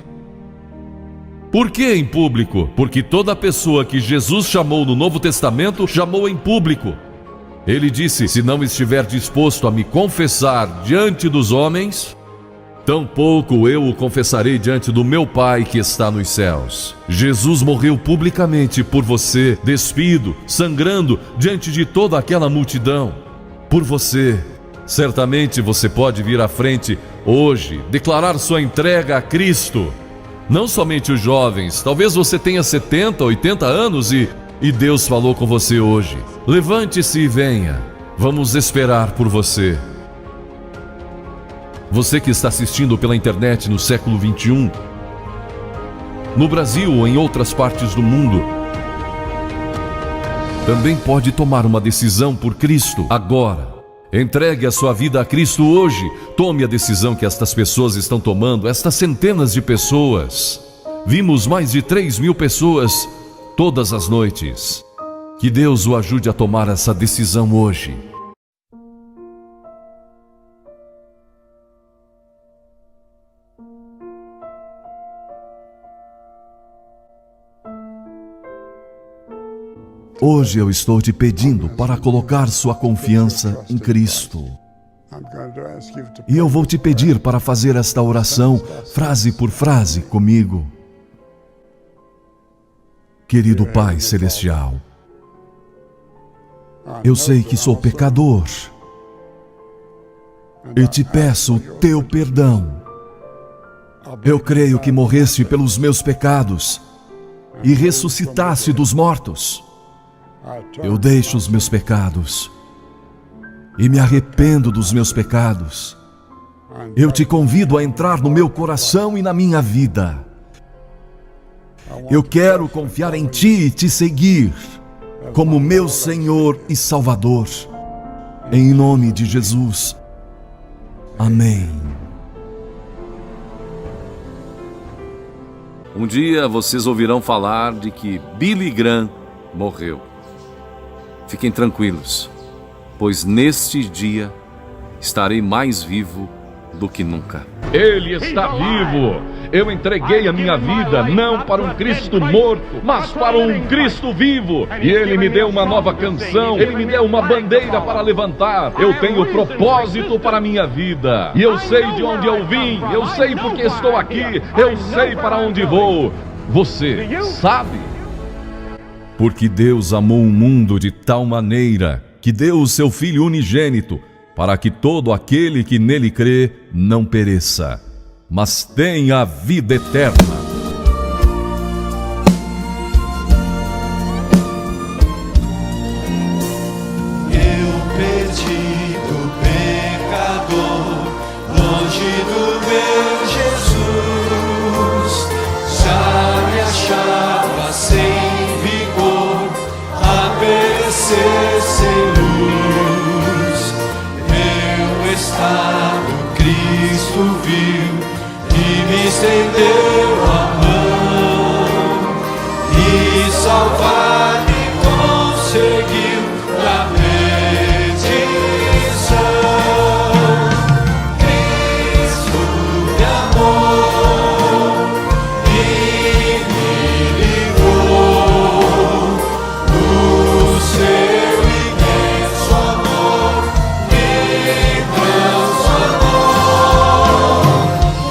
Por que em público? Porque toda pessoa que Jesus chamou no Novo Testamento, chamou em público. Ele disse: se não estiver disposto a me confessar diante dos homens, tampouco eu o confessarei diante do meu Pai que está nos céus. Jesus morreu publicamente por você, despido, sangrando diante de toda aquela multidão. Por você. Certamente você pode vir à frente hoje, declarar sua entrega a Cristo. Não somente os jovens, talvez você tenha 70, 80 anos e Deus falou com você hoje. Levante-se e venha. Vamos esperar por você. Você que está assistindo pela internet no século 21, no Brasil ou em outras partes do mundo, também pode tomar uma decisão por Cristo agora. Entregue a sua vida a Cristo hoje. Tome a decisão que estas pessoas estão tomando, estas centenas de pessoas. Vimos mais de 3.000 pessoas todas as noites. Que Deus o ajude a tomar essa decisão hoje. Hoje eu estou te pedindo para colocar sua confiança em Cristo. E eu vou te pedir para fazer esta oração, frase por frase, comigo. Querido Pai Celestial, eu sei que sou pecador e te peço o teu perdão. Eu creio que morreste pelos meus pecados e ressuscitaste dos mortos. Eu deixo os meus pecados e me arrependo dos meus pecados. Eu te convido a entrar no meu coração e na minha vida. Eu quero confiar em Ti e Te seguir como meu Senhor e Salvador. Em nome de Jesus. Amém. Um dia vocês ouvirão falar de que Billy Graham morreu. Fiquem tranquilos, pois neste dia estarei mais vivo do que nunca. Ele está vivo! Eu entreguei a minha vida não para um Cristo morto, mas para um Cristo vivo. E Ele me deu uma nova canção, Ele me deu uma bandeira para levantar. Eu tenho propósito para a minha vida. E eu sei de onde eu vim, eu sei porque estou aqui, eu sei para onde vou. Você sabe? Porque Deus amou o mundo de tal maneira que deu o seu Filho unigênito, para que todo aquele que nele crê não pereça, mas tenha a vida eterna. Cristo viu e me estendeu a mão e salvar me conseguiu da perdição. Cristo me amou e me livrou do seu imenso amor, me transformou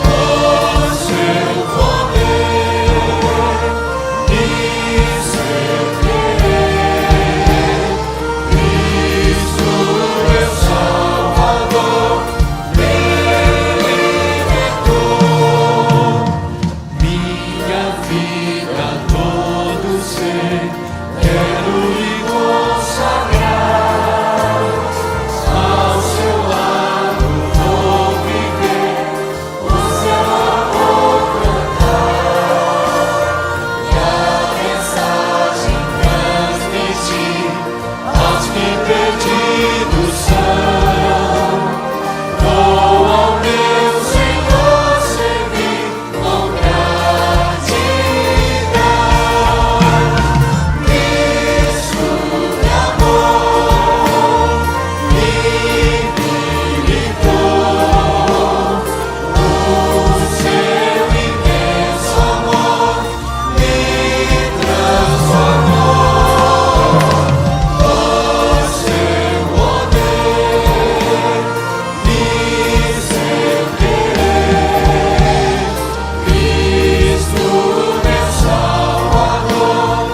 no seu poder e seu querer. Cristo, meu Salvador, me libertou. Minha vida, todo ser, quero lhe consagrar. Ao seu lado vou viver, o seu amor cantar e a mensagem transmitir aos que perdidos são. Vou ao meu Senhor servir com gratidão. Cristo me amou e me livrou do seu imenso amor, me transformou no seu poder e seu querer. Cristo, meu Salvador,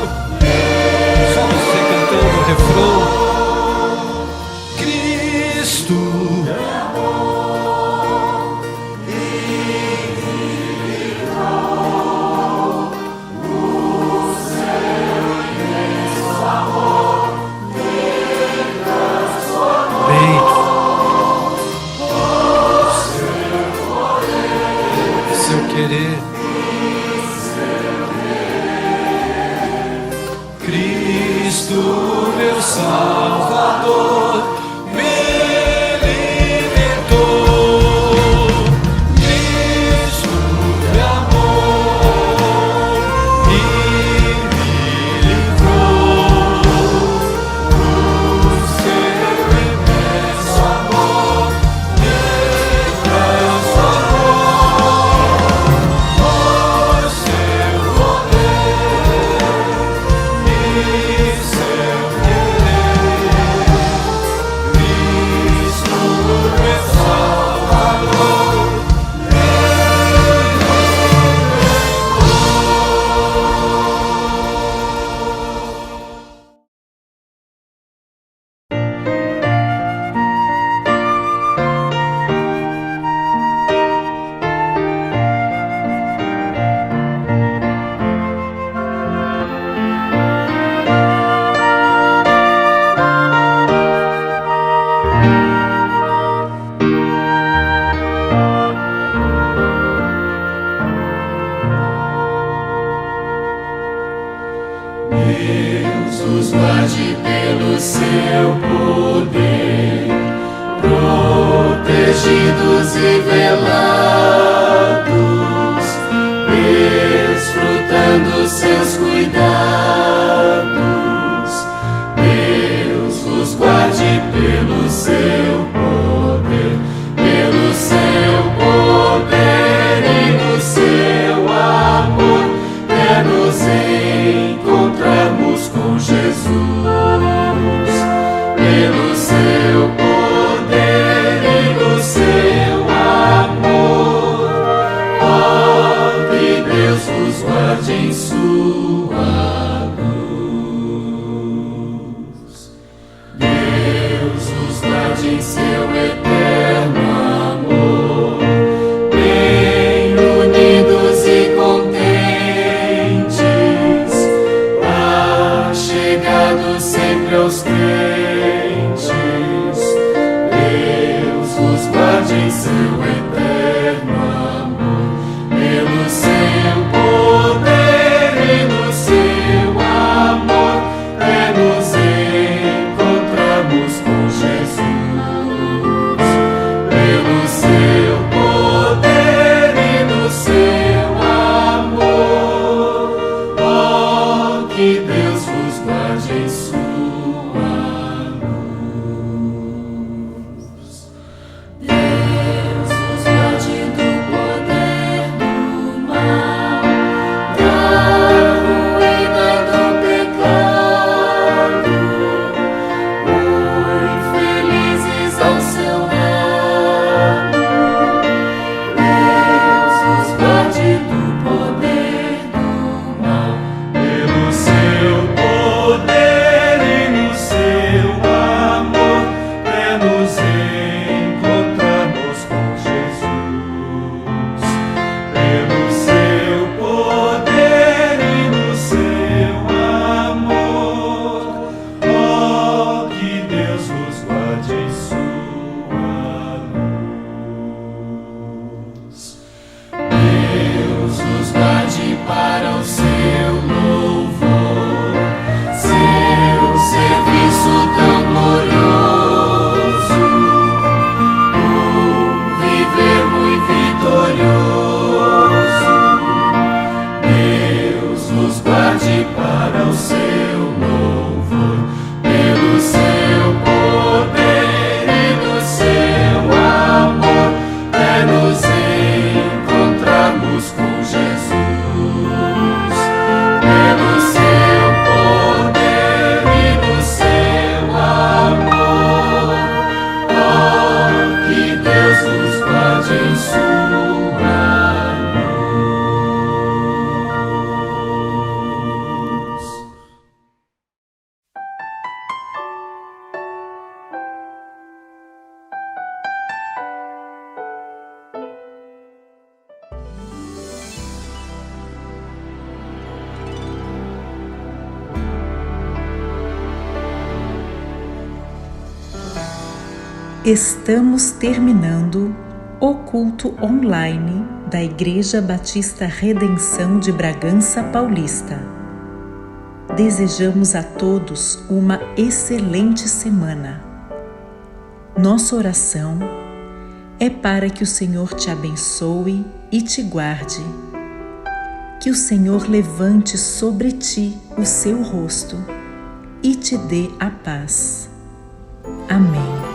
só você cantando o refrão. Cristo me amou e me livrou do seu imenso amor, me transformou no seu poder, seu querer. Cristo, meu Salvador, me libertou. Cristo me amou e me livrou do seu imenso amor, me transformou no seu poder e seu querer. Cristo, meu Salvador, me Deus os guarde pelo seu poder, protegidos e velados, desfrutando seus cuidados. Deus os guarde pelo seu poder, pelo seu poder e no seu amor, quer nos encontrarmos com Jesus. Pelo seu poder e no seu amor, Estamos terminando o culto online da Igreja Batista Redenção de Bragança Paulista. Desejamos a todos uma excelente semana. Nossa oração é para que o Senhor te abençoe e te guarde. Que o Senhor levante sobre ti o seu rosto e te dê a paz. Amém.